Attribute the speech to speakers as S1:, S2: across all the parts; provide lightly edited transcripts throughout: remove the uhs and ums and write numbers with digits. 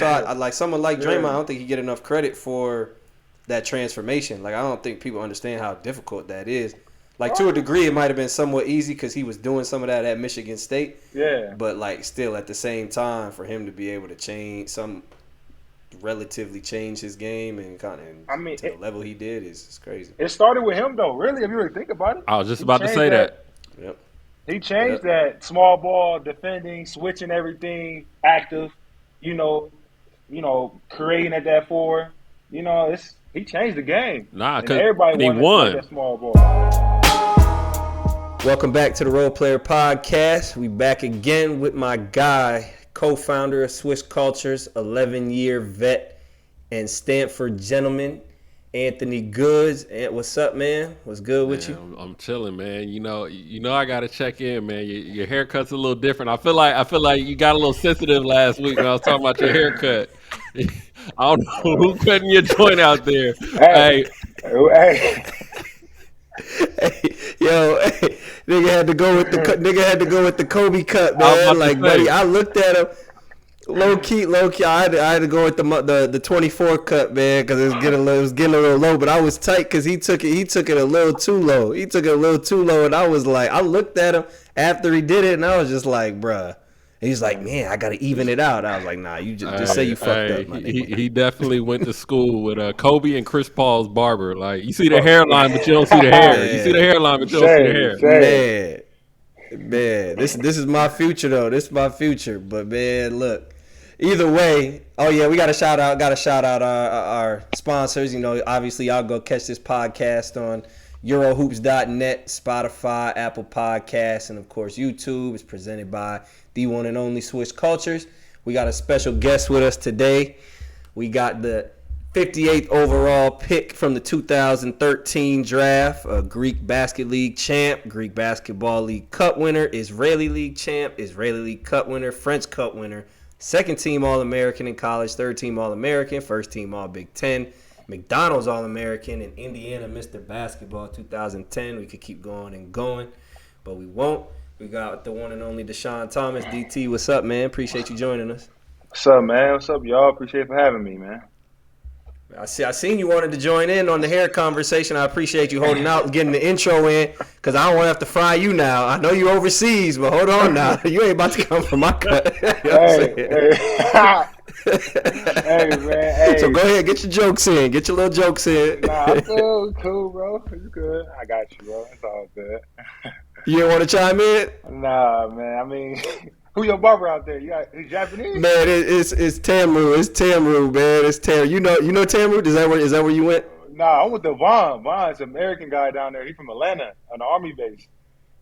S1: So I like someone like Draymond. I don't think he get enough credit for that transformation. Like I don't think people understand how difficult that is. Like to a degree, it might have been somewhat easy because he was doing some of that at Michigan State.
S2: Yeah.
S1: But like still at the same time, for him to be able to relatively change his game and to the level he did is crazy.
S2: It started with him though. Really, if you really think about it.
S3: I was just about to say that.
S1: Yep.
S2: He changed that small ball defending, switching everything, active. Creating at that 4. He changed the game.
S3: Nah, because
S2: everybody
S3: he won.
S2: That small ball.
S1: Welcome back to the Role Player Podcast. We back again with my guy, co-founder of Swish Cultures, 11-year vet and Stanford gentleman, Anthony Goods. What's up, man? What's good with you?
S3: I'm chilling, man. You know, I gotta check in, man. Your haircut's a little different. I feel like you got a little sensitive last week when I was talking about your haircut. I don't know who cutting your joint out there. Hey.
S1: Nigga had to go with the Kobe cut, man. Like, buddy, I looked at him. Low key. I had to go with the 24 cut, man, because it was getting a little low. But I was tight because he took it a little too low. And I was like, I looked at him after he did it, and I was just like, bruh. And he's like, man, I gotta even it out. I was like, nah, you just say you fucked up, my nigga.
S3: He definitely went to school with Kobe and Chris Paul's barber. Like, you see the hairline, but you don't see the hair. You see the hairline, but you don't see the
S1: hair. Man, this is my future though. This is my future. But man, look. Either way, we got to shout out our sponsors. Obviously y'all go catch this podcast on Eurohoops.net, Spotify, Apple Podcasts, and of course YouTube. It's presented by the one and only Swish Cultures. We got a special guest with us today. We got the 58th overall pick from the 2013 draft, a Greek Basket League champ, Greek Basketball League Cup winner, Israeli League champ, Israeli League Cup winner, French Cup winner, second team All-American in college, third team All-American, first team All-Big Ten, McDonald's All-American, and Indiana Mr. Basketball 2010. We could keep going and going, but we won't. We got the one and only Deshaun Thomas. DT, what's up, man? Appreciate you joining us.
S2: What's up, man? What's up, y'all? Appreciate for having me, man.
S1: I seen you wanted to join in on the hair conversation. I appreciate you holding out and getting the intro in because I don't want to have to fry you now. I know you overseas, but hold on now. You ain't about to come from my cut. Hey, man. Hey. So go ahead, get your jokes in. Get your little jokes in.
S2: Nah, I'm cool, bro. It's good. I got you, bro. It's all good.
S1: You didn't want to chime in?
S2: Nah, man. I mean, who your barber out there? He's Japanese?
S1: Man, it's Tamru. It's Tamru, man. It's Tamru. You know Tamru? Is that where you went?
S2: Nah, I went to Vaughn. Vaughn's an American guy down there. He's from Atlanta, on the Army base.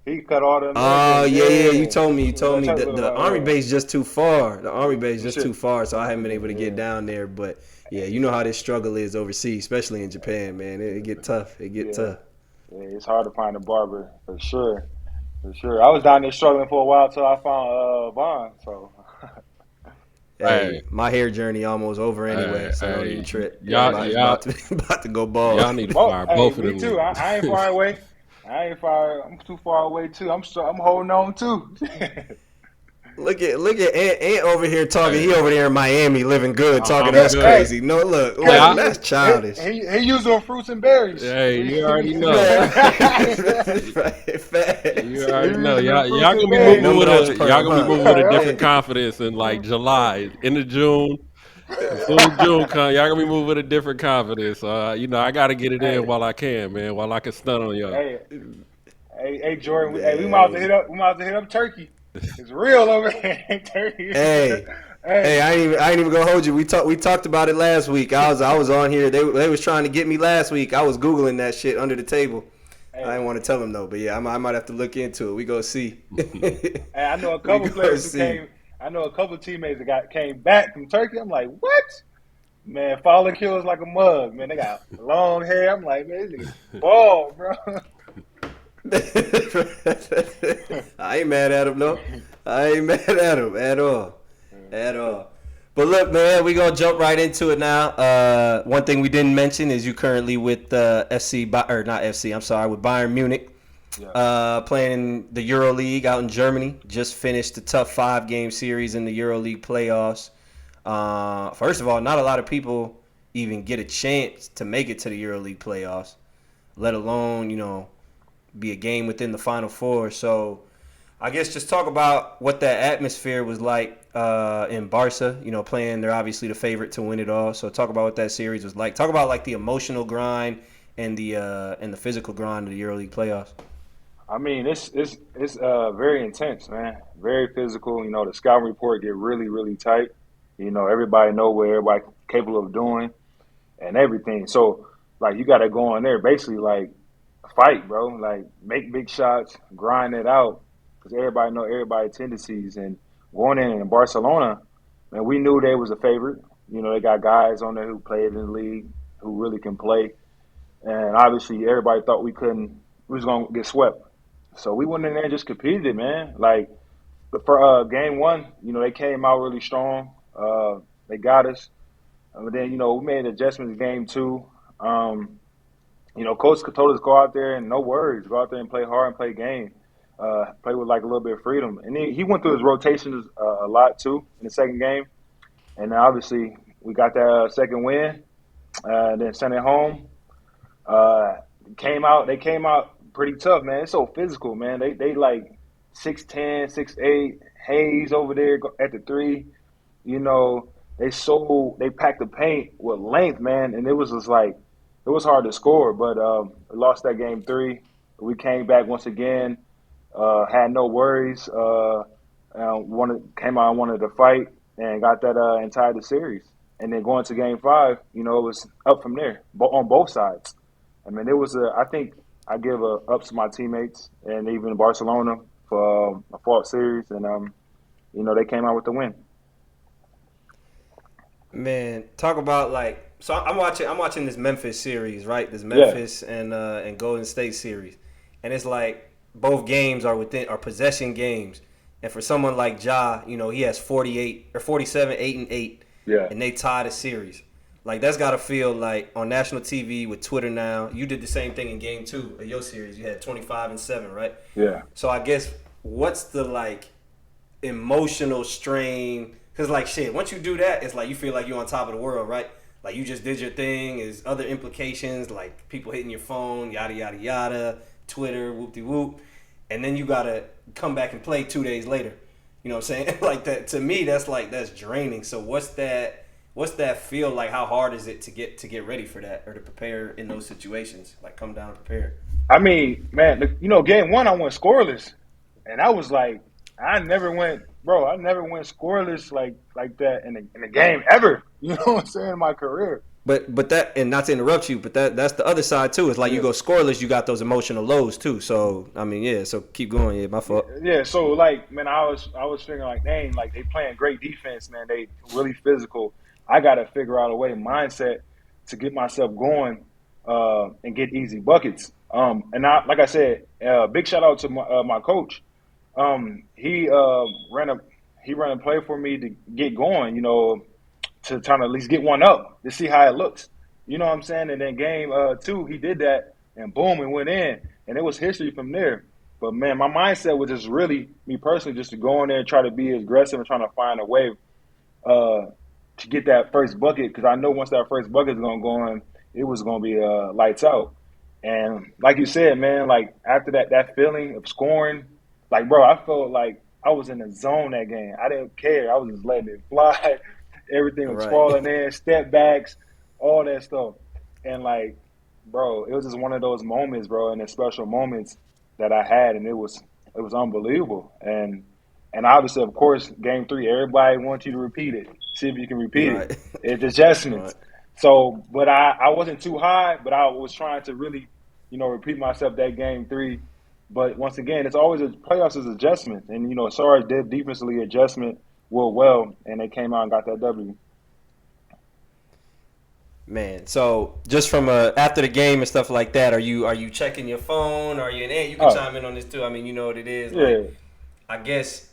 S2: He cut all them.
S1: Oh, yeah. You told me. The Army base just too far. The Army base just too far, so I haven't been able to get down there. But, yeah, you know how this struggle is overseas, especially in Japan, man. It get tough. Tough.
S2: Yeah, it's hard to find a barber, for sure. I was down there struggling for a while till I found Vaughn, so.
S1: Hey, my hair journey almost over anyway, so don't even trip.
S3: Y'all
S1: about to go bald.
S3: Y'all need to fire both of them.
S2: Me too. I ain't far away. I'm too far away too. I'm holding on too.
S1: Look at Ant over here talking. He over there in Miami living good, talking that's crazy. No, look, that's childish.
S2: He using fruits and berries.
S3: Hey, you already know. You already know. Y'all gonna be moving with a different confidence in like July, into June. As soon as June comes, y'all gonna be moving with a different confidence. I gotta get it in while I can, man. While I can stun on y'all.
S2: Hey, Jordan. We might have to hit up Turkey. It's real over here in Turkey.
S1: Hey, I ain't even gonna hold you. We talked about it last week. I was on here. They was trying to get me last week. I was Googling that shit under the table. Hey. I didn't want to tell them though, but yeah, I might have to look into it. We go see.
S2: Hey, I know a couple players who came. I know a couple of teammates that came back from Turkey. I'm like, what? Man, falling kills like a mug. Man, they got long hair. I'm like, man, this nigga bald, bro.
S1: I ain't mad at him, no. I ain't mad at him at all. But look, man, we gonna jump right into it now. One thing we didn't mention is you currently with with Bayern Munich, playing in the Euroleague out in Germany. Just finished the tough 5-game series in the Euroleague playoffs. First of all, not a lot of people even get a chance to make it to the EuroLeague playoffs, let alone, be a game within the Final Four. So I guess just talk about what that atmosphere was like in Barca, playing. They're obviously the favorite to win it all. So talk about what that series was like. Talk about like the emotional grind and the physical grind of the EuroLeague playoffs.
S2: I mean, it's very intense, man. Very physical. The scouting report get really, really tight. Everybody know what everybody capable of doing and everything. So, like, you got to go in there basically like fight, bro. Like, make big shots, grind it out, because everybody know everybody's tendencies. And going in Barcelona, man, we knew they was a favorite. They got guys on there who played in the league who really can play, and obviously everybody thought we was gonna get swept. So we went in there and just competed, man. Like for game one, they came out really strong. They got us. But then, we made adjustments in game two. Coach told us to go out there and no worries, go out there and play hard and play game, play with like a little bit of freedom. And he went through his rotations a lot too in the second game. And then obviously we got that second win. Then sent it home. They came out pretty tough, man. It's so physical, man. They like 6'10", 6'8", Hayes over there at the three. They packed the paint with length, man, and it was just like it was hard to score. But we lost that game 3. We came back once again, had no worries. Came out and wanted to fight and got that and tied the series. And then going to game 5, it was up from there on both sides. I mean, it was I think I give ups to my teammates and even Barcelona for a fought series, and they came out with the win.
S1: Man, talk about like so. I'm watching this Memphis series, right? This Memphis and Golden State series, and it's like both games are possession games. And for someone like Ja, he has 48 or 47, 8-8, and they tie the series. Like that's gotta feel like on national TV with Twitter now. You did the same thing in game 2 of your series. You had 25-7, right?
S2: Yeah.
S1: So I guess what's the like emotional strain? Because, like, shit, once you do that, it's like you feel like you're on top of the world, right? Like, you just did your thing. There's other implications, like people hitting your phone, yada, yada, yada, Twitter, whoop-de-whoop. And then you got to come back and play 2 days later. You know what I'm saying? Like, that to me, that's draining. So what's that feel like? How hard is it to get ready for that or to prepare in those situations? Like, come down prepared.
S2: I mean, man, game 1, I went scoreless. And I was like, I never went scoreless like that in a game ever. You know what I'm saying, in my career.
S1: But that, and not to interrupt you, but that's the other side too. It's like you go scoreless, you got those emotional lows too. So I mean, so keep going. Yeah, my fault.
S2: Yeah, so like, man, I was figuring like, dang, like they playing great defense, man. They really physical. I got to figure out a mindset to get myself going and get easy buckets. And like I said, big shout out to my coach. He ran a play for me to get going, to try to at least get one up to see how it looks. You know what I'm saying? And then game 2, he did that, and boom, it went in, and it was history from there. But man, my mindset was just really, me personally, just to go in there and try to be aggressive and trying to find a way to get that first bucket, because I know once that first bucket is going to go in, it was going to be lights out. And like you said, man, like after that feeling of scoring, like, bro, I felt like I was in the zone that game. I didn't care. I was just letting it fly. Everything was falling in, step backs, all that stuff. And, like, bro, it was just one of those moments, bro, and the special moments that I had, and it was unbelievable. And obviously, of course, game 3, everybody wants you to repeat it. See if you can repeat it. It's adjustments. Right. So, but I wasn't too high, but I was trying to really, repeat myself that game 3. But once again, it's always playoffs is adjustment. And, Sarge did defensively adjustment well, and they came out and got that W.
S1: Man, so just from after the game and stuff like that, are you checking your phone? Are you in? You can chime in on this too. I mean, you know what it is.
S2: Yeah.
S1: Like, I guess,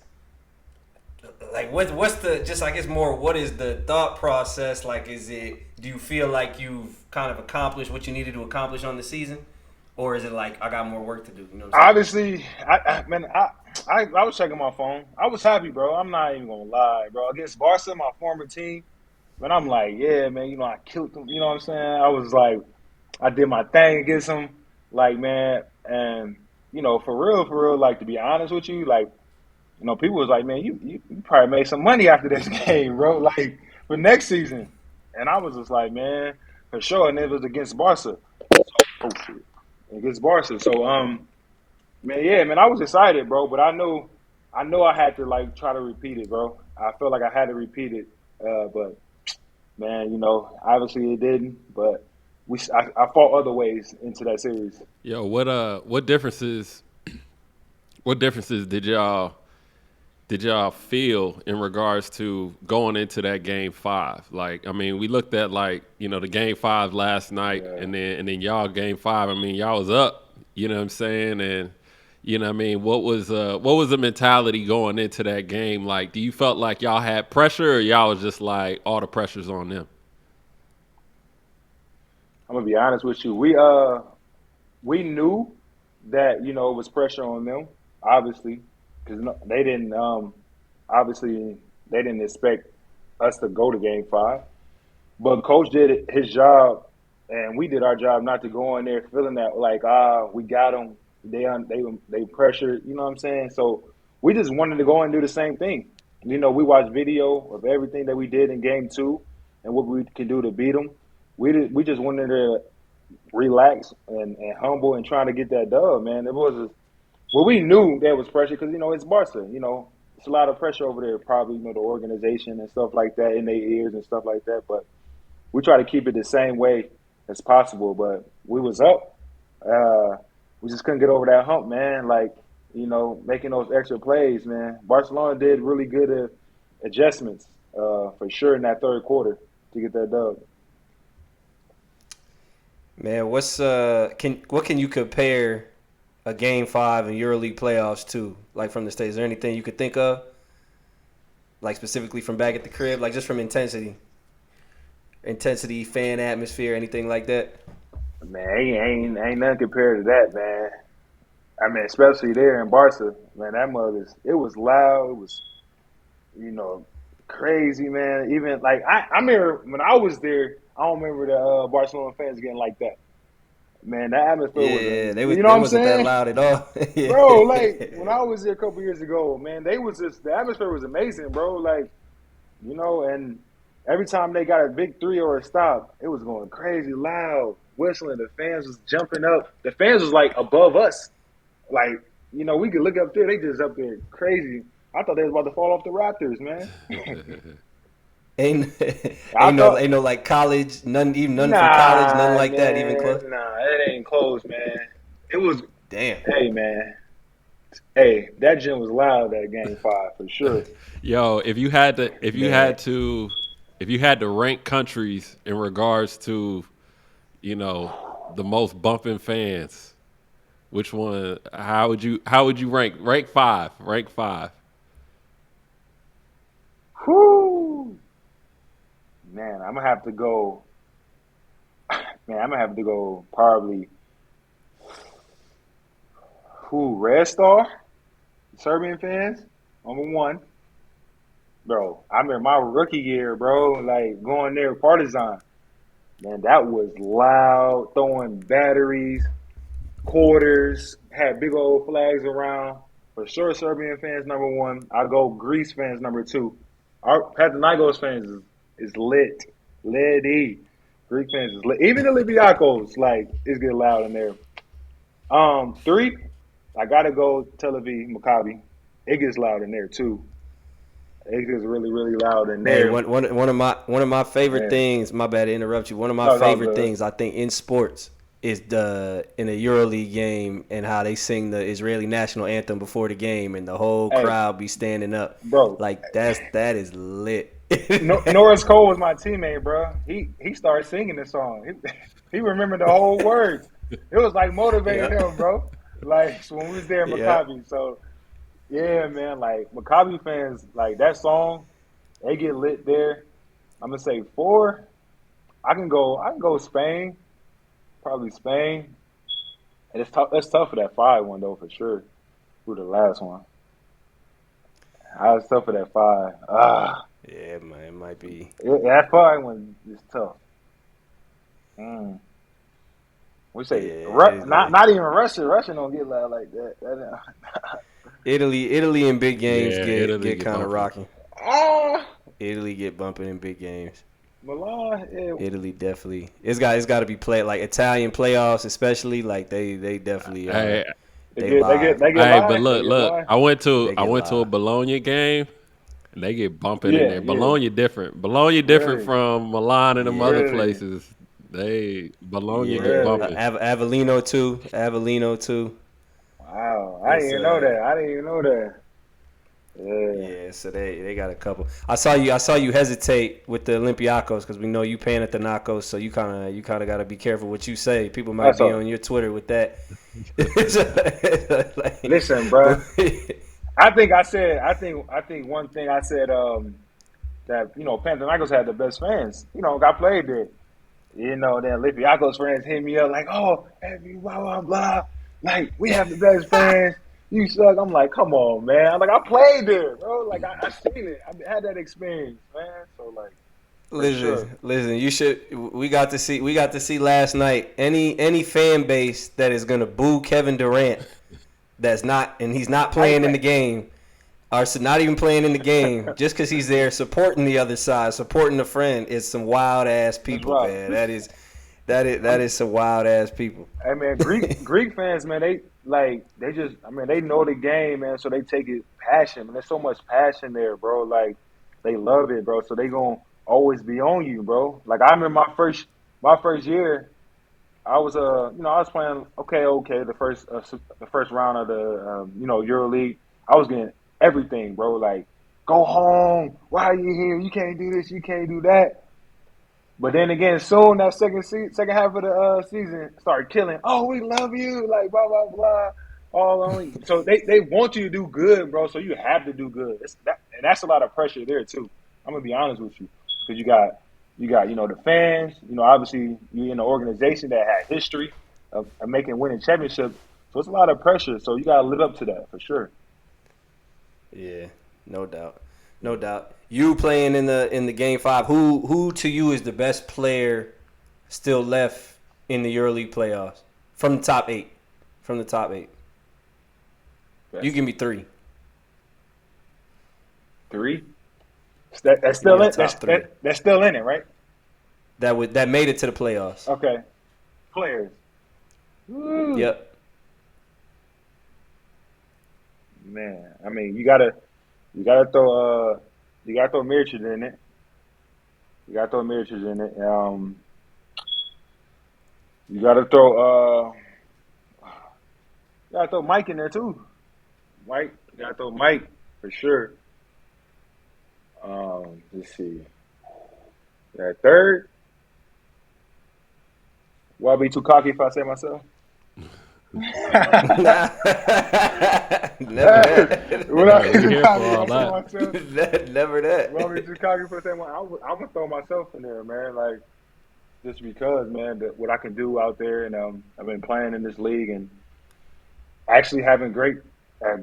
S1: like, what's the just? I guess more. What is the thought process? Like, do you feel like you've kind of accomplished what you needed to accomplish on the season? Or is it like, I got more work to do? You know what I'm saying?
S2: Obviously, I was checking my phone. I was happy, bro. I'm not even going to lie, bro. Against Barca, my former team, But I'm like, yeah, man, I killed them. You know what I'm saying? I was like, I did my thing against them. Like, man, and, for real, like, to be honest with you, like, people was like, man, you probably made some money after this game, bro, like, for next season. And I was just like, man, for sure. And it was against Barca. Oh, shit. Against Barca. So, man, yeah, man, I was excited, bro, but I had to, like, try to repeat it, bro. I felt like I had to repeat it, but man, obviously it didn't. But I fought other ways into that series.
S3: Yo, what differences did y'all feel in regards to going into that game 5? Like, I mean, we looked at, like, the game 5 last night,
S2: Yeah.
S3: and then y'all game 5. I mean, y'all was up. You know what I'm saying? And what I mean, what was the mentality going into that game? Like, do you felt like y'all had pressure, or y'all was just like all the pressure's on them?
S2: I'm gonna be honest with you. We knew that it was pressure on them, obviously, because they didn't obviously they didn't expect us to go to Game 5. But coach did his job, and we did our job not to go in there feeling that like we got them. They pressured. You know what I'm saying? So we just wanted to go and do the same thing. We watched video of everything that we did in Game 2 and what we could do to beat them. We just wanted to relax and humble and trying to get that dub, man. It was well, we knew there was pressure because it's Barca. It's a lot of pressure over there. Probably the organization and stuff like that in their ears and stuff like that. But we try to keep it the same way as possible. But we was up. We just couldn't get over that hump, man. Like making those extra plays, man. Barcelona did really good adjustments for sure in that third quarter to get that dub.
S1: Man, what can you compare a game 5 in EuroLeague playoffs to? Like from the States, is there anything you could think of? Like specifically from back at the crib, like just from intensity, fan atmosphere, anything like that?
S2: Man, ain't nothing compared to that, man. I mean, especially there in Barca, man. It was loud. It was, you know, crazy, man. Even like I remember when I was there, I don't remember the Barcelona fans getting like that. Man, that atmosphere was,
S1: Yeah,
S2: you know
S1: they
S2: what I'm
S1: wasn't that
S2: saying,
S1: loud at all.
S2: bro? Like when I was there a couple years ago, man, they was just the atmosphere was amazing, bro. Like and every time they got a big three or a stop, it was going crazy loud, whistling. The fans was jumping up. The fans was like above us. Like, we could look up there. They just up there crazy. I thought they was about to fall off the Raptors, man.
S1: ain't
S2: I thought,
S1: ain't no like college, none from college, nothing
S2: nah,
S1: like that even
S2: man,
S1: close.
S2: nah, it ain't close, man. It was,
S1: Damn.
S2: hey, man. Hey, that gym was loud that Game 5 for sure.
S3: Yo,
S1: Man.
S3: if you had to rank countries in regards to, the most bumping fans, which one? How would you rank five? Rank five.
S2: Whoo, man, I'm gonna have to go. Man, I'm gonna have to go probably. Who? Red Star, Serbian fans, #1. Bro, I remember my rookie year, bro, like going there with Partizan. Man, that was loud, throwing batteries, quarters, had big old flags around. For sure, Serbian fans #1. I go Greece fans #2. Our Panathinaikos fans is lit, litty. Greek fans is lit. Even the Olympiacos, like, it's getting loud in there. 3, I gotta go Tel Aviv, Maccabi. It gets loud in there too. It gets really, really loud in
S1: Hey,
S2: there.
S1: one of my favorite
S2: Man,
S1: things. My bad to interrupt you. One of my
S2: no, it's all
S1: favorite
S2: good.
S1: things I think in sports is in a EuroLeague game and how they sing the Israeli national anthem before the game and the whole
S2: Hey,
S1: crowd be standing up.
S2: bro,
S1: Like that is lit.
S2: Norris Cole was my teammate, bro. He started singing this song. He remembered the whole words. It was like motivating
S1: Yeah,
S2: him, bro. Like so when we was there in
S1: yeah.
S2: Maccabi. So yeah, man. Like Maccabi fans, like that song, they get lit there. I'm gonna say 4. I can go. I can go Spain. Probably Spain. And it's tough. It's tough for that 5 one though, for sure. Who the last one? I was tough for that 5. Ah.
S1: Yeah, man, it might be.
S2: That far one is tough. Mm. We say
S1: Yeah,
S2: not even Russia. Russia don't get loud like that.
S1: Italy in big games
S3: Yeah, Italy
S1: get
S3: get
S1: kind of
S3: bumping.
S1: rocking.
S2: Ah,
S1: Italy get bumping in big games.
S2: Milan. Yeah.
S1: Italy definitely. It's got to be played like Italian playoffs, especially. Like they definitely
S3: Hey,
S1: they live.
S2: They get
S3: hey, but
S2: live. They
S3: look,
S2: get
S3: look.
S2: live.
S1: They
S3: I
S1: get
S3: went to a
S1: live.
S3: Bologna game, and they get bumping in
S2: Yeah,
S3: there.
S2: yeah.
S3: Bologna different. Bologna different
S2: Really,
S3: from Milan and them other
S1: Yeah,
S2: really,
S3: places. Bologna get
S1: yeah.
S2: really.
S3: bumping.
S1: Avellino too. Avellino too.
S2: Wow, I didn't
S1: It's
S2: even know that. I didn't even know that. Yeah,
S1: Yeah, so they got a couple. I saw you hesitate with the Olympiacos because we know you Panathinaikos, so you kind of got to be careful what you say. People might
S2: that's
S1: be
S2: all.
S1: on your Twitter with that. Like,
S2: Listen,
S1: but
S2: bro. I think one thing I said that Panathinaikos had the best fans. Got played there. Then Olympiacos fans hit me up like, oh, hey, blah blah blah. Like we have the best fans. You suck. I'm like, come on, man. I'm like, I played there, bro. Like I seen it. I had that experience, man. So like, for sure.
S1: listen. You should. We got to see last night. Any fan base that is gonna boo Kevin Durant, and he's not
S2: I ain't
S1: playing in the
S2: playing.
S1: game. Are not even playing in the game just because he's there supporting the other side, supporting a friend. Is some wild ass
S2: That's
S1: people,
S2: right.
S1: man. That is some wild ass people.
S2: Hey man, Greek fans, man, they just I mean they know the game, man, so they take it passion, man. There's so much passion there, bro. Like they love it, bro. So they gonna always be on you, bro. Like I remember my first year, I was I was playing okay the first round of the Euroleague. I was getting everything, bro. Like go home. Why are you here? You can't do this. You can't do that. But then again, soon that second half of the season started killing. Oh, we love you, like blah blah blah, all on you. So they want you to do good, bro. So you have to do good. And that's a lot of pressure there too. I'm gonna be honest with you, because you got the fans. Obviously you're in an organization that had history of making winning championships. So it's a lot of pressure. So you gotta live up to that for sure.
S1: Yeah, no doubt, no doubt. You playing in the game five. Who to you is the best player still left in the EuroLeague playoffs from the top eight? From the top eight, you
S2: That's
S1: give me three.
S2: three. That's
S1: Give me
S2: still
S1: your
S2: in.
S1: top three
S2: That's still in it, right?
S1: that made it to the playoffs.
S2: Okay. Players. Woo.
S1: Yep.
S2: Man, I mean, you gotta throw Mirchard in it. You gotta throw Mirchard in it. You gotta throw you gotta throw Mike in there too. You gotta throw Mike for sure. Let's see. That third. Will I be too cocky if I say myself?
S1: Never
S2: Will I
S3: Hey,
S2: be
S3: we
S2: too
S3: here
S2: cocky
S3: for
S2: if
S3: all
S2: I say
S3: that.
S2: myself?
S1: Never
S2: Will I be
S1: that.
S2: too cocky if I say myself? I'm gonna throw myself in there, man. Like just because, man, what I can do out there, and I've been playing in this league and actually having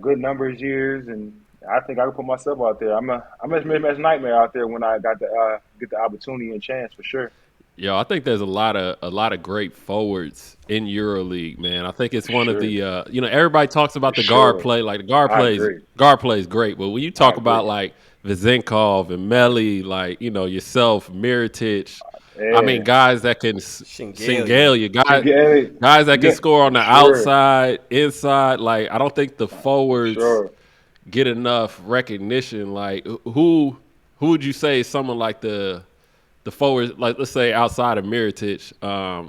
S2: good numbers years, and I think I can put myself out there. I'm a mismatch nightmare out there when I got to get the opportunity and chance for sure.
S3: Yo, I think there's a lot of great forwards in EuroLeague, man. I think it's
S2: For
S3: one of
S2: sure,
S3: the everybody talks
S2: for
S3: about the guard
S2: sure.
S3: play, like the guard
S2: I
S3: plays
S2: agree.
S3: guard play is great, but when you
S2: I
S3: talk about
S2: agree.
S3: like Vezenkov and Melly, like yourself, Miritich, I mean
S2: Yeah,
S3: guys that can
S1: Shingalia.
S3: Singalia,
S2: Shingali,
S3: guys that
S2: you
S3: can
S2: get
S3: score on
S2: for
S3: the
S2: sure,
S3: outside, inside. Like I don't think the
S2: for
S3: forwards
S2: sure.
S3: get enough recognition. Like who would you say is someone like the forwards, like let's say outside of Miritich,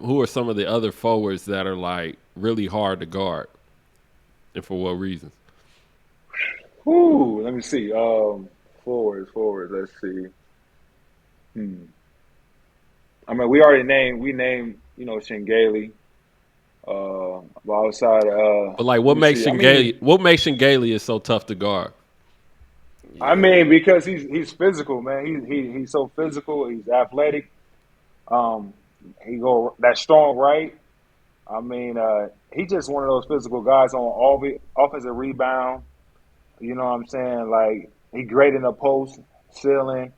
S3: who are some of the other forwards that are like really hard to guard, and for what reasons?
S2: Whoo, let me see. Forwards. Let's see. Hmm. I mean, we named Shingali. But outside,
S3: But like,
S2: let me see.
S3: What makes Shingalia so tough to guard?
S2: I
S1: Yeah.
S2: mean, because he's physical, man. He's so physical. He's athletic. Um, he go that strong right. I mean, he's just one of those physical guys on all the offensive rebound. You know what I'm saying? Like he great in the post, ceiling.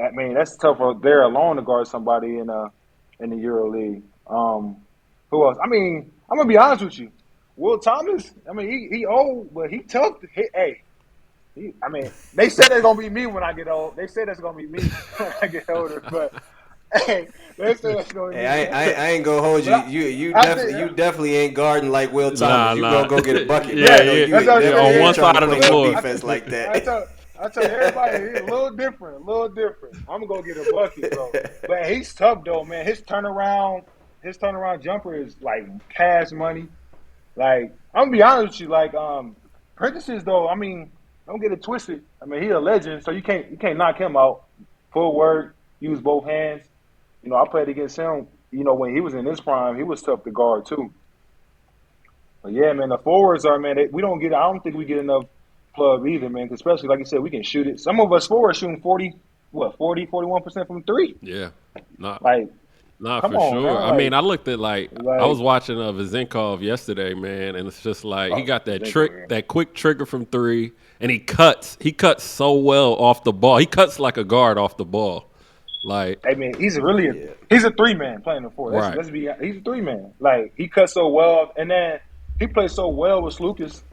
S2: I mean, that's tough there alone to guard somebody in the EuroLeague. Who else? I mean, I'm gonna be honest with you. Will Thomas. I mean, he old, but he tough. I mean, they said it's gonna be me when I get old. They said it's gonna be me when I get older. But hey, they said it's gonna be me.
S1: I ain't gonna hold you. You definitely ain't guarding like Will Thomas. You gonna go get a bucket.
S3: On one side of the floor.
S1: Defense like that.
S2: I tell everybody he's a little different. I'm gonna go get a bucket, bro. But he's tough though, man. His turnaround jumper is like cash money. Like, I'm gonna be honest with you, like Prentice's though, I mean, don't get it twisted. I mean, he's a legend, so you can't knock him out. Full work, use both hands. You know, I played against him, you know, when he was in his prime, he was tough to guard too. But yeah, man, the forwards are, man, I don't think we get enough club either, man, 'cause especially like you said, we can shoot it. Some of us forwards shooting 41% from three.
S3: Yeah.
S2: Come
S3: for
S2: on,
S3: sure.
S2: Man.
S3: I mean, I looked at I was watching Vezenkov yesterday, man, and it's just like he got that that quick trigger from three, and he cuts so well off the ball. He cuts like a guard off the ball. Like,
S2: I mean, he's a 3-man playing the four. He's a 3-man. Like, he cuts so well, and then he plays so well with Lucas,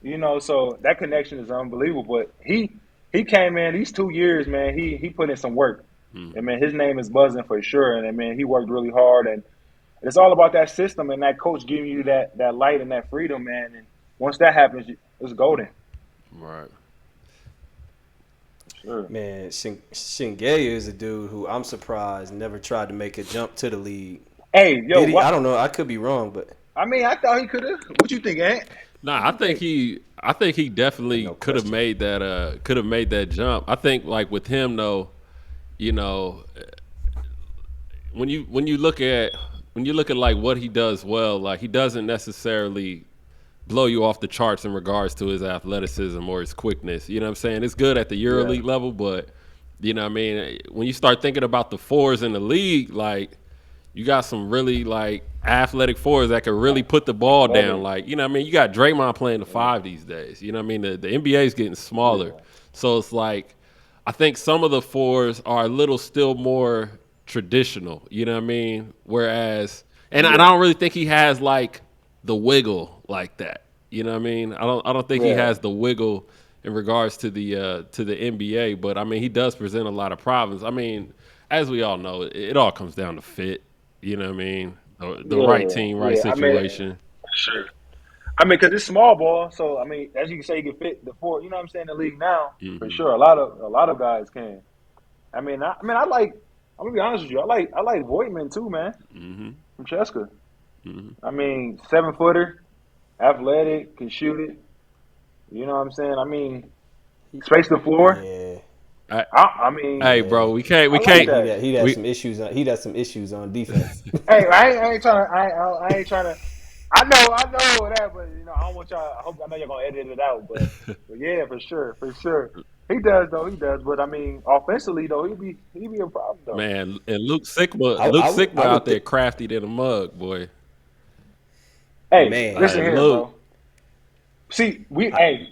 S2: you know. So that connection is unbelievable. But he came in these 2 years, man. He put in some work. And, man, his name is buzzing for sure. And, man, he worked really hard. And it's all about that system and that coach giving you that light and that freedom, man. And once that happens, it's golden.
S3: Right.
S2: Sure.
S1: Man, Shingeya is a dude who I'm surprised never tried to make a jump to the league.
S2: Hey, yo,
S1: I don't know. I could be wrong, but
S2: I mean, I thought he could have. What you think, Ant?
S3: Nah, I think he definitely could have made that jump. I think like with him though, you know, when you look at like what he does well, like he doesn't necessarily blow you off the charts in regards to his athleticism or his quickness. You know what I'm saying? It's good at the Euroleague level, but you know what I mean, when you start thinking about the fours in the league, like you got some really like athletic fours that can really put the ball down. Like, you know what I mean? You got Draymond playing the 5 these days. You know what I mean? The NBA is getting smaller. So it's like I think some of the fours are a little still more traditional, you know what I mean? Whereas and I don't really think he has like the wiggle like that. You know what I mean? I don't think he has the wiggle in regards to the NBA, but I mean he does present a lot of problems. I mean, as we all know, it all comes down to fit. You know what I mean? The right team, right situation.
S2: I mean, sure. I mean, because it's small ball, so I mean, as you can say, you can fit the four. You know what I'm saying? The league now, for sure. A lot of guys can. I mean, I'm gonna be honest with you. I like Voigtman too, man. From Cheska. I mean, 7-footer, athletic, can shoot it. You know what I'm saying? I mean, space the floor.
S1: Yeah.
S2: I mean,
S3: hey, bro, we can't.
S1: He has some issues. He has some issues on defense.
S2: Hey, I ain't trying to. I know that, but you know, I don't want y'all. I know you're gonna edit it out, but yeah, for sure. He does, but I mean, offensively though, he'd be a problem though.
S3: Man, and Luke Sigma out there crafty than a mug, boy.
S2: Hey,
S1: man,
S2: listen here, bro. See, we play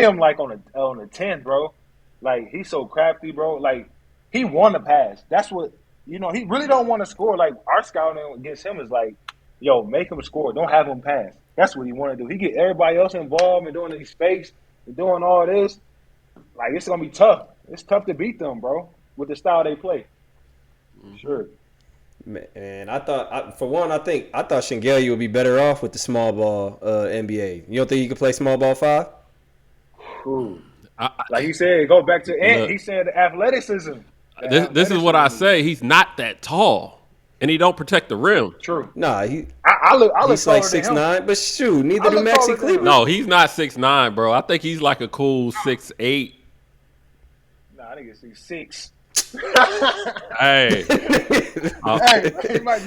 S2: him like on the 10th, bro. Like he's so crafty, bro. Like he want to pass. That's what he really don't want to score. Like our scouting against him is like, yo, make him score. Don't have him pass. That's what he want to do. He get everybody else involved and doing these space and doing all this. Like it's gonna be tough. It's tough to beat them, bro, with the style they play. Sure.
S1: Man, I thought Shingeya would be better off with the small ball NBA. You don't think he could play small ball 5?
S2: Like he said, go back to Ant. He said athleticism.
S3: This is what I say. He's not that tall, and he don't protect the rim.
S2: True.
S1: Nah,
S2: he's
S1: like 6'9", but shoot, neither do Maxi Cleveland.
S3: No, he's not 6'9", bro. I think he's like a cool 6'8".
S2: Nah, I think it's 6'6".
S3: Hey,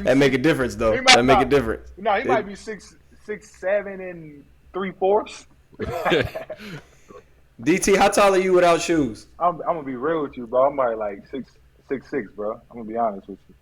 S1: that make a difference though. That make a difference.
S2: No, he might be 6'7" 3/4.
S1: DT, how tall are you without shoes?
S2: I'm gonna be real with you, bro. I'm probably like 6'6", bro. I'm gonna be honest with you.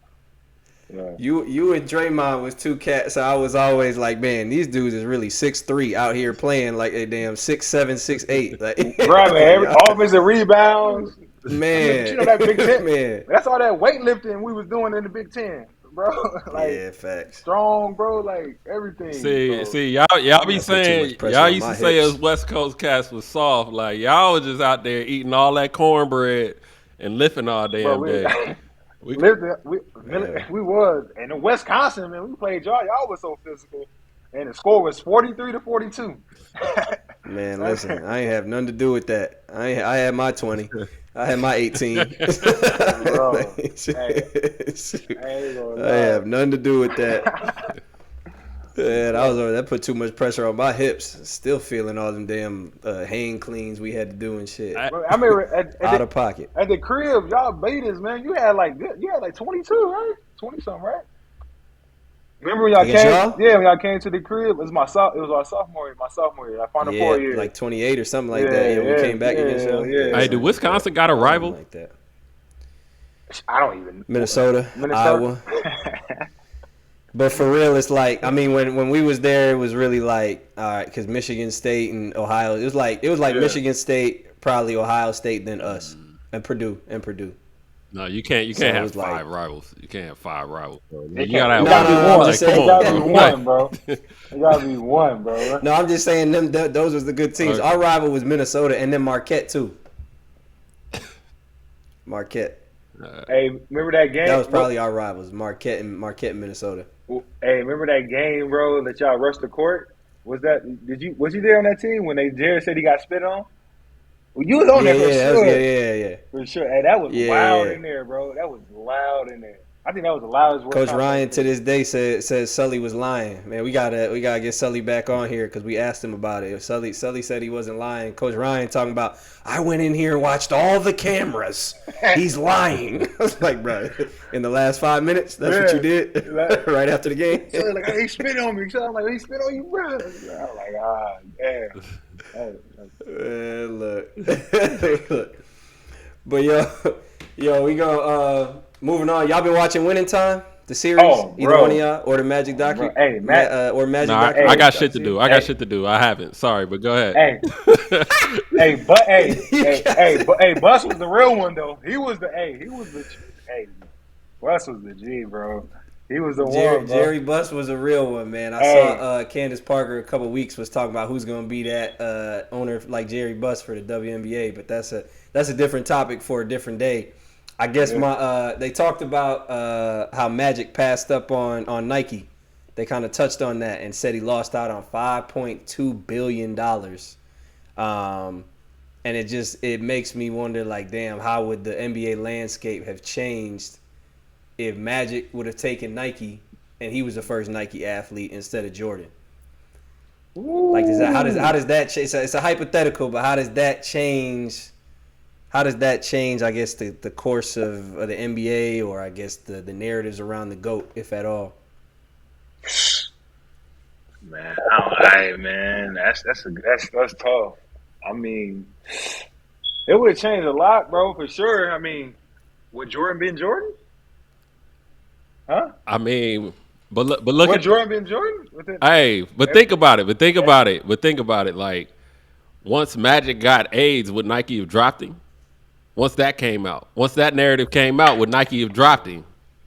S2: Yeah.
S1: You and Draymond was two cats. So I was always like, man, these dudes is really 6'3" out here playing like a damn 6'7", 6'8". Like,
S2: bro, man, offensive rebounds.
S1: Man,
S2: you know that Big Ten.
S1: man.
S2: That's all that weightlifting we was doing in the Big Ten, bro. Like
S1: Yeah, facts.
S2: strong, bro. Like everything.
S3: See, y'all be saying y'all used to say us West Coast cats was soft. Like y'all was just out there eating all that cornbread and lifting all damn day.
S2: We was, and in Wisconsin, man, we played y'all. Y'all was so physical, and the score was 43-42.
S1: Man, listen, I ain't have nothing to do with that. I had my 20. I had my 18.
S2: Bro,
S1: I have nothing to do with that. Man, that put too much pressure on my hips. Still feeling all them damn hang cleans we had to do and shit.
S2: I remember
S1: out of pocket.
S2: At the crib, y'all beat us, man. You had like 22, right? 20 something, right? Remember when y'all came?
S1: Y'all?
S2: Yeah, when y'all came to the crib, it was our sophomore year. I found 4 years,
S1: like 28 or something like that. Yeah, we came back against y'all.
S3: Yeah. Hey, did Wisconsin got a rival?
S1: Like that.
S2: I don't even.
S1: Minnesota. Iowa. But for real, it's like, I mean, when we was there, it was really like, all right, because Michigan State and Ohio, it was like Michigan State, probably Ohio State, then us, and Purdue.
S3: No, you can't have five rivals. You can't have 5 rivals. Bro. You gotta
S2: have one. It gotta be one, bro. It gotta be one, bro.
S1: No, I'm just saying those was the good teams. Our rival was Minnesota, and then Marquette too. Marquette.
S2: Hey, remember that game?
S1: That was probably our rivals, Marquette and Minnesota.
S2: Hey, remember that game, bro, that y'all rushed the court? Was you there on that team when Jared said he got spit on? Well, you was on there for sure.
S1: Yeah.
S2: For sure. Hey, that was loud in there, bro. That was loud in there. I think that was the loudest.
S1: Coach Ryan to this day says Sully was lying. Man, we gotta get Sully back on here because we asked him about it. Sully said he wasn't lying. Coach Ryan talking about, I went in here and watched all the cameras. He's lying. I was like, bro, in the last 5 minutes, that's what you did right after the game.
S2: So like, hey, he spit on me. So I'm like, he spit on you, bro. I'm like, damn.
S1: Man, look. But yo, we go. Moving on, y'all been watching Winning Time, the series? Either one of y'all or the Magic docu?
S2: Hey, Matt,
S1: or Magic.
S3: No, I got shit to do. I got shit to do. I haven't. Sorry, but go ahead.
S2: Hey, Bus was the real one though. Bus was the G, bro. He was the one.
S1: Jerry Buss was a real one, man. I saw Candace Parker a couple weeks was talking about who's going to be that owner like Jerry Buss for the WNBA, but that's a different topic for a different day. I guess they talked about how Magic passed up on Nike. They kind of touched on that and said he lost out on $5.2 billion. And it makes me wonder, like, damn, how would the NBA landscape have changed if Magic would have taken Nike and he was the first Nike athlete instead of Jordan? Ooh. Like, how does that change? It's a hypothetical, but how does that change? How does that change, I guess, the course of the NBA, or I guess the narratives around the GOAT, if at all?
S2: Man, that's tough. I mean, it would have changed a lot, bro, for sure. I mean, would Jordan been Jordan? Huh?
S3: I mean, but look
S2: would Jordan been Jordan?
S3: Think about it. Like, once Magic got AIDS, would Nike have dropped him? Once that narrative came out, would Nike have dropped him?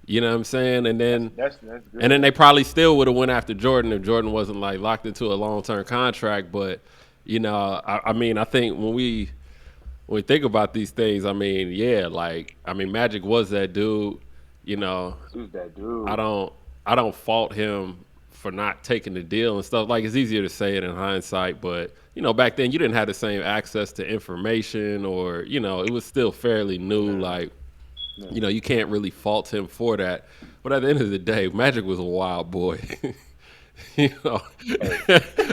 S3: You know what I'm saying? And then
S2: that's good.
S3: And then they probably still would have went after Jordan if Jordan wasn't like locked into a long-term contract. But you know, I mean, I think when we think about these things, I mean, Magic was that dude. You know,
S2: who's that dude?
S3: I don't fault him for not taking the deal and stuff. Like, it's easier to say it in hindsight, but you know, back then you didn't have the same access to information, or you know, it was still fairly new. Like, you know, you can't really fault him for that. But at the end of the day, Magic was a wild boy. You know,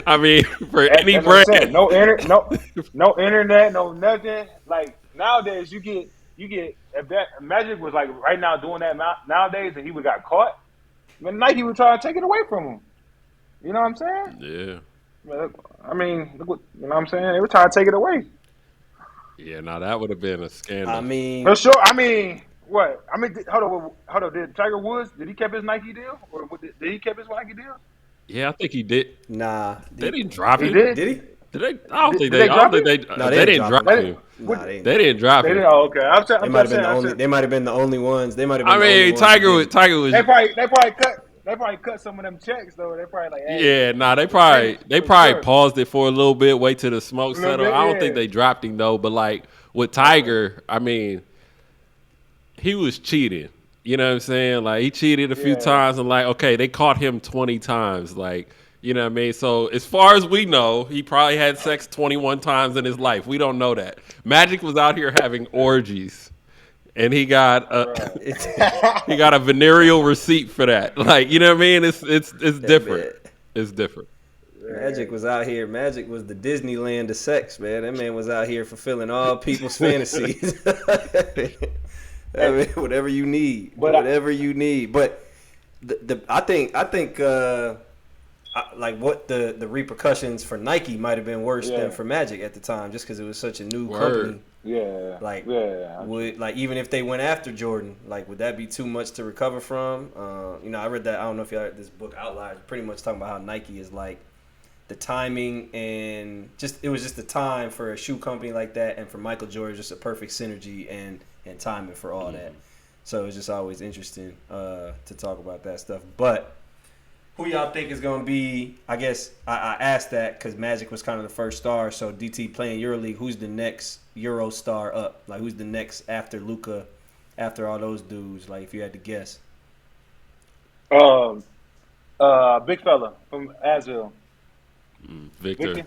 S3: I mean, for any brand,
S2: no internet, no nothing. Like nowadays, you get if that Magic was like right now doing that nowadays, and he would got caught, then Nike would try to take it away from him. You know what I'm saying?
S3: Yeah.
S2: I mean, look what, you know what I'm saying? They were trying to take it away.
S3: Yeah, now that would have been a scandal.
S1: I mean,
S2: for sure. I mean, what? I mean, hold on. Did Tiger Woods? Did he keep his Nike deal, or did he keep his Nike deal?
S3: Yeah, I think he did.
S1: Nah,
S3: did he drop it?
S2: Did
S1: he?
S3: Did they? I don't think
S2: Did
S3: they.
S2: they
S3: I don't
S2: drop
S3: think
S2: it?
S3: they. They didn't drop him.
S1: They
S3: They didn't drop
S2: They
S3: him.
S2: didn't. Oh, okay.
S1: They might have been the only. They might have been the only ones. They might have been.
S3: I
S1: the only
S3: mean,
S1: ones
S3: Tiger was.
S2: They probably cut some of them checks though. They probably like, hey,
S3: Yeah, nah, they
S2: for
S3: probably
S2: sure.
S3: paused it for a little bit, wait till the smoke
S2: A little
S3: settle.
S2: bit,
S3: I don't think
S2: yeah.
S3: they dropped him though, but like with Tiger, I mean, he was cheating. You know what I'm saying? Like he cheated a few
S2: Yeah.
S3: times, and like, okay, they caught him 20 times. Like, you know what I mean? So as far as we know, he probably had sex 21 times in his life. We don't know that. Magic was out here having orgies, and he got a venereal receipt for that. Like, you know what I mean? It's different. It's different.
S1: Magic was out here. Magic was the Disneyland of sex, man. That man was out here fulfilling all people's fantasies. I mean, whatever you need, whatever you need. But I think like what the repercussions for Nike might have been worse than for Magic at the time, just because it was such a new company.
S2: Yeah.
S1: Like, would like even if they went after Jordan, like would that be too much to recover from? You know, I read that. I don't know if y'all read this book Outliers, pretty much talking about how Nike is like the timing and it was just the time for a shoe company like that, and for Michael Jordan, just a perfect synergy and timing for all that. So it's just always interesting to talk about that stuff. But who y'all think is going to be, I guess I asked that because Magic was kind of the first star. So DT playing Euroleague, who's the next Euro star up? Like who's the next after Luka, after all those dudes? Like if you had to guess.
S2: Big fella from Asville.
S3: Victor.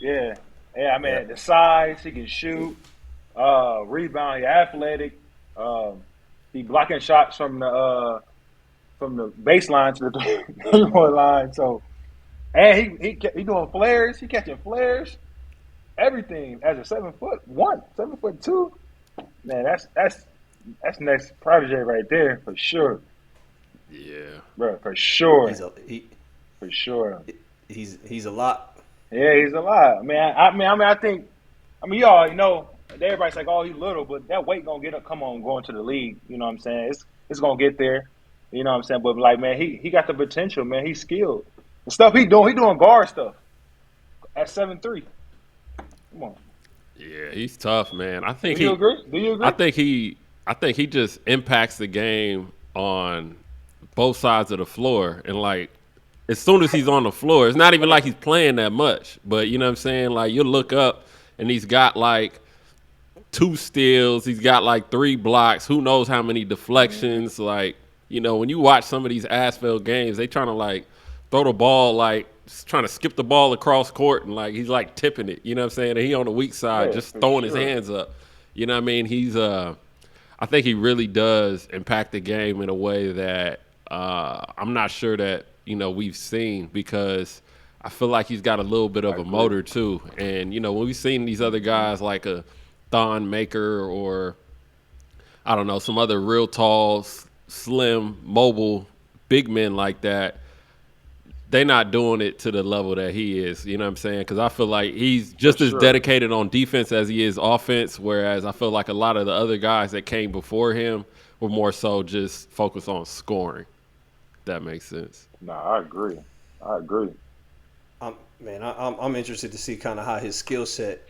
S2: Yeah. I mean, the size, he can shoot, rebound, he athletic. He blocking shots from the baseline to the 3-point line. So, and he doing flares. He catching flares. Everything as a 7'1", 7'2". Man, that's next protege right there for sure.
S3: Yeah,
S2: bro, for sure.
S1: For
S2: sure.
S1: He's a lot.
S2: Yeah, he's a lot. I think you already know. Everybody's like, oh, he's little, but that weight gonna going to the league. You know what I'm saying? It's gonna get there. You know what I'm saying? But like, man, he got the potential, man. He's skilled. The stuff he doing guard stuff at 7'3". Come on.
S3: Yeah, he's tough, man. I think
S2: Do you agree?
S3: I think he just impacts the game on both sides of the floor, and like as soon as he's on the floor, it's not even like he's playing that much. But you know what I'm saying? Like you look up and he's got like 2 steals, he's got like 3 blocks, who knows how many deflections. Like, you know, when you watch some of these Asphalt games, they trying to like throw the ball, like just trying to skip the ball across court, and like he's like tipping it, you know what I'm saying? And he on the weak side, just throwing his hands up. You know what I mean? He's I think he really does impact the game in a way that I'm not sure that, you know, we've seen, because I feel like he's got a little bit of a motor too. And, you know, when we've seen these other guys like a Thon Maker or, I don't know, some other real tall, slim, mobile big men like that, they're not doing it to the level that he is. You know what I'm saying? Because I feel like he's just as dedicated on defense as he is offense, whereas I feel like a lot of the other guys that came before him were more so just focused on scoring. If that makes sense.
S2: No, I agree.
S1: I'm interested to see kind of how his skill set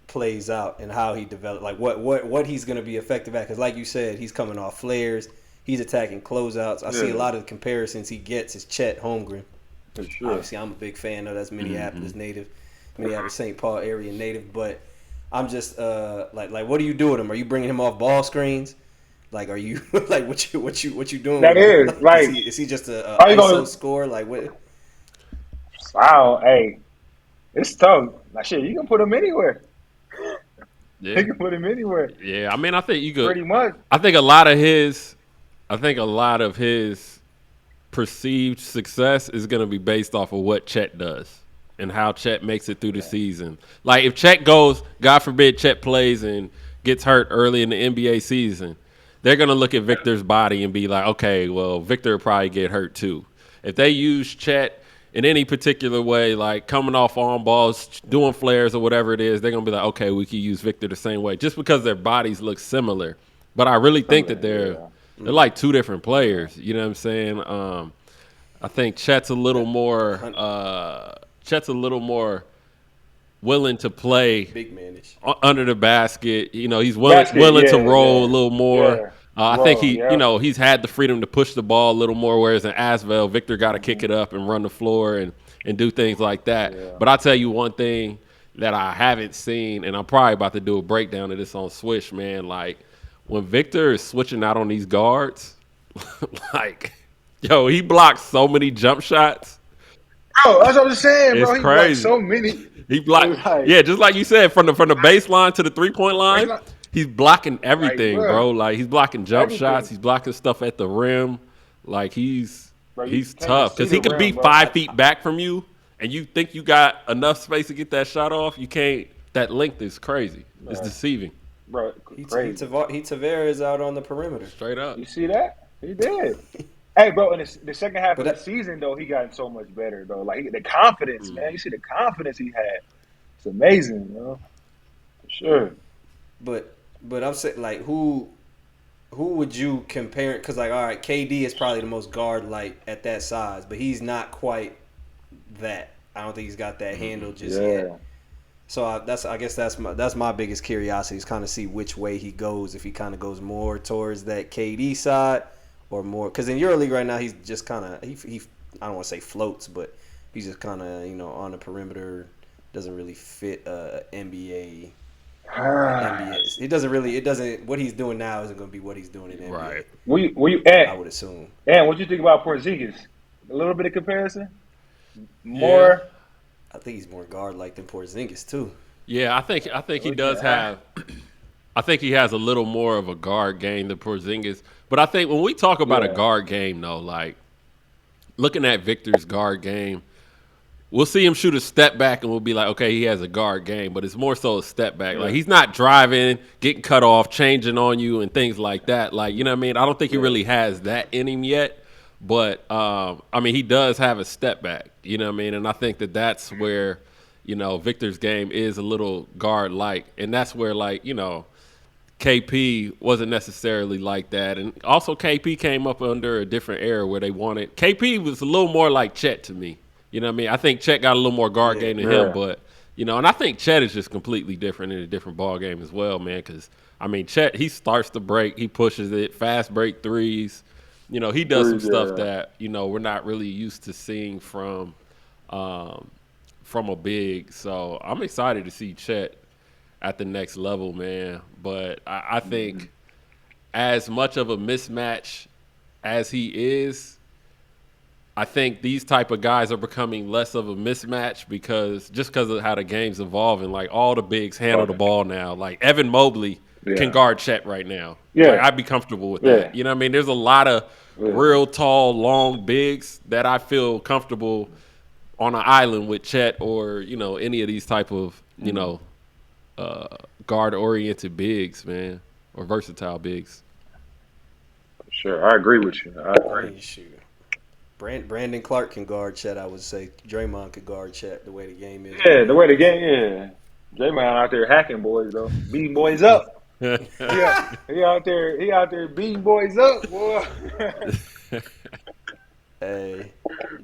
S1: plays out and how he develops, like what he's going to be effective at. Because like you said, he's coming off flares, he's attacking closeouts. I see a lot of the comparisons he gets is Chet Holmgren.
S2: For sure.
S1: Obviously, I'm a big fan of that's Minneapolis native, Minneapolis St. Paul area native. But I'm just like what do you do with him? Are you bringing him off ball screens? Like, are you like what you doing?
S2: That
S1: with
S2: is
S1: him?
S2: like,
S1: is he just a
S2: ISO
S1: score? Like what?
S2: Wow, hey, it's tough. Like shit, you can put him anywhere.
S3: Yeah.
S2: You can put him anywhere.
S3: Yeah, I mean, I think you could.
S2: Pretty much.
S3: I think a lot of his perceived success is going to be based off of what Chet does and how Chet makes it through the season. Like if Chet goes, God forbid, Chet plays and gets hurt early in the NBA season, they're going to look at Victor's body and be like, okay, well, Victor will probably get hurt too. If they use Chet in any particular way, like coming off on balls, doing flares or whatever it is, they're going to be like, okay, we can use Victor the same way just because their bodies look similar. But I really think that they're like 2 different players. You know what I'm saying? I think Chet's a little more willing to play
S1: Big manish.
S3: under the basket. You know, he's willing to roll a little more.
S2: Yeah.
S3: I think he's had the freedom to push the ball a little more, whereas in Asvel, Victor got to kick it up and run the floor and do things like that. Yeah. But I'll tell you one thing that I haven't seen, and I'm probably about to do a breakdown of this on Swish, man. Like, when Victor is switching out on these guards, like, yo, he blocks so many jump shots.
S2: Oh, that's what I'm saying, bro.
S3: It's crazy.
S2: So many.
S3: He blocked, just like you said, from the baseline to the 3-point line. He's blocking everything, bro. Like, he's blocking jump shots. He's blocking stuff at the rim. Like, he's tough because he could be 5 feet back from you, and you think you got enough space to get that shot off. You can't. That length is crazy. It's deceiving.
S2: Bro, crazy.
S1: He Tavares out on the perimeter.
S3: Straight up.
S2: You see that? He did. Hey, bro, in the second half of the season, though, he got so much better, though. Like, the confidence, man. You see the confidence he had. It's amazing, bro. For sure.
S1: But I'm saying, like, who would you compare? Because, like, all right, KD is probably the most guard-like at that size, but he's not quite that. I don't think he's got that handle just yet. So I guess that's my biggest curiosity is kind of see which way he goes. If he kind of goes more towards that KD side or more, because in Euroleague right now he's just kind of he I don't want to say floats, but he's just kind of on the perimeter. Doesn't really fit NBA. It doesn't. What he's doing now isn't going to be what he's doing in NBA.
S3: Right.
S2: Were you at?
S1: I would assume.
S2: And what you think about Porzingis? A little bit of comparison. More.
S1: Yeah. I think he's more guard-like than Porzingis too.
S3: Yeah, I think he does have. I think he has a little more of a guard game than Porzingis. But I think when we talk about a guard game, though, like looking at Victor's guard game, we'll see him shoot a step back and we'll be like, okay, he has a guard game. But it's more so a step back. Like, he's not driving, getting cut off, changing on you and things like that. Like, you know what I mean? I don't think he really has that in him yet. But, I mean, he does have a step back, you know what I mean? And I think that's where, Victor's game is a little guard-like. And that's where, like, KP wasn't necessarily like that. And also KP came up under a different era where they wanted – KP was a little more like Chet to me. You know what I mean? I think Chet got a little more guard game than him. But, and I think Chet is just completely different in a different ball game as well, man, because, I mean, Chet, he starts the break. He pushes it, fast break threes. He does some stuff that, we're not really used to seeing from a big. So I'm excited to see Chet at the next level, man. But I think as much of a mismatch as he is, I think these type of guys are becoming less of a mismatch because of how the game's evolving. Like, all the bigs handle the ball now. Like, Evan Mobley can guard Chet right now. Yeah. Like, I'd be comfortable with that. You know what I mean? There's a lot of real tall, long bigs that I feel comfortable on an island with Chet or, any of these type of, guard-oriented bigs, man, or versatile bigs.
S2: Sure. I agree with you. I agree.
S1: Brandon Clark can guard Chet, I would say. Draymond could guard Chet the way the game is.
S2: Yeah, the way the game, Draymond out there hacking boys, though. Beating boys up. He out there beating boys up, boy.
S1: Hey,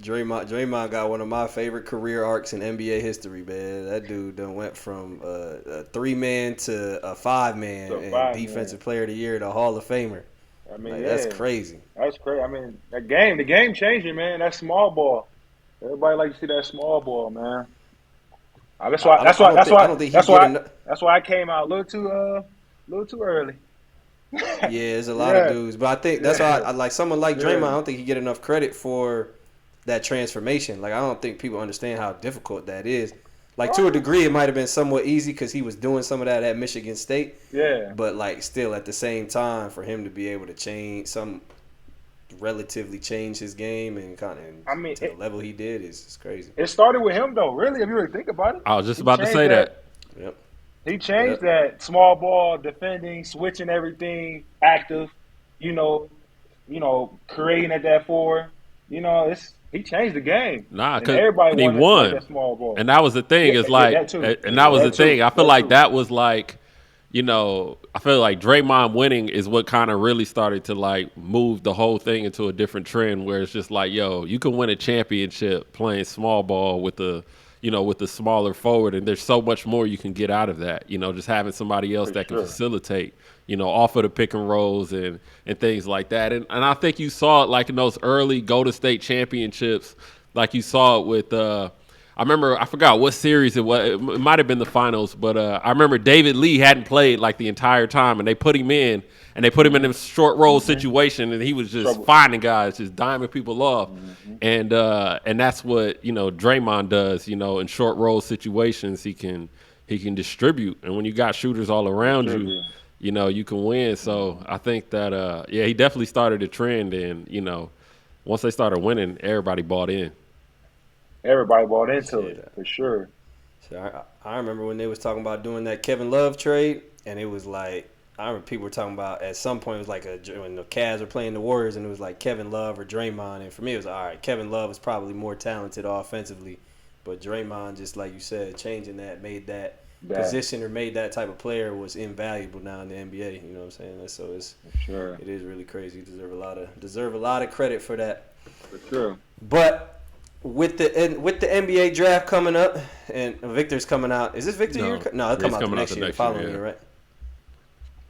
S1: Draymond got one of my favorite career arcs in NBA history, man. That dude done went from a 3-man to a 5-man and defensive player of the year to Hall of Famer. I mean, that's crazy.
S2: That's crazy. I mean, the game changing, man. That small ball. Everybody like to see that small ball, man. That's why I came out a little too early.
S1: Yeah, there's a lot of dudes, but I think that's why I like someone like Draymond. I don't think he get enough credit for that transformation. Like, I don't think people understand how difficult that is. Like, to a degree, it might have been somewhat easy because he was doing some of that at Michigan State. Yeah. But, like, still at the same time, for him to be able to relatively change his game and to the level he did is crazy.
S2: It started with him, though, really, if you really think about it.
S3: I was just about to say that.
S1: Yep.
S2: He changed that small ball, defending, switching everything, active, creating at that 4. He changed the game.
S3: Nah, because he won.
S2: That small ball.
S3: And that was the thing. I feel like that was like, I feel like Draymond winning is what kind of really started to like move the whole thing into a different trend where it's just like, yo, you can win a championship playing small ball with the, with the smaller forward, and there's so much more you can get out of that. Just having somebody else that can facilitate, off of the pick and rolls and things like that. And I think you saw it like in those early Golden State championships, like you saw it with I remember, I forgot what series it was. It might have been the finals, but I remember David Lee hadn't played like the entire time, and they put him in, and they put him in a short roll situation, and he was just finding guys, just diming people off, and that's what Draymond does. In short roll situations, he can distribute, and when you got shooters all around you, you can win. So I think that he definitely started a trend, and once they started winning, everybody bought in.
S2: Everybody bought into it, for sure.
S1: So I remember when they was talking about doing that Kevin Love trade, and it was like, I remember people were talking about at some point it was like when the Cavs were playing the Warriors, and it was like Kevin Love or Draymond, and for me it was all right. Kevin Love was probably more talented offensively, but Draymond, just like you said, changing that, made that position or made that type of player was invaluable now in the NBA. You know what I'm saying? So it is really crazy. You deserve a lot of credit for that.
S2: For sure.
S1: But with the NBA draft coming up, and Victor's coming out. Is this Victor year? No, it'll come out the next year, the following year, right?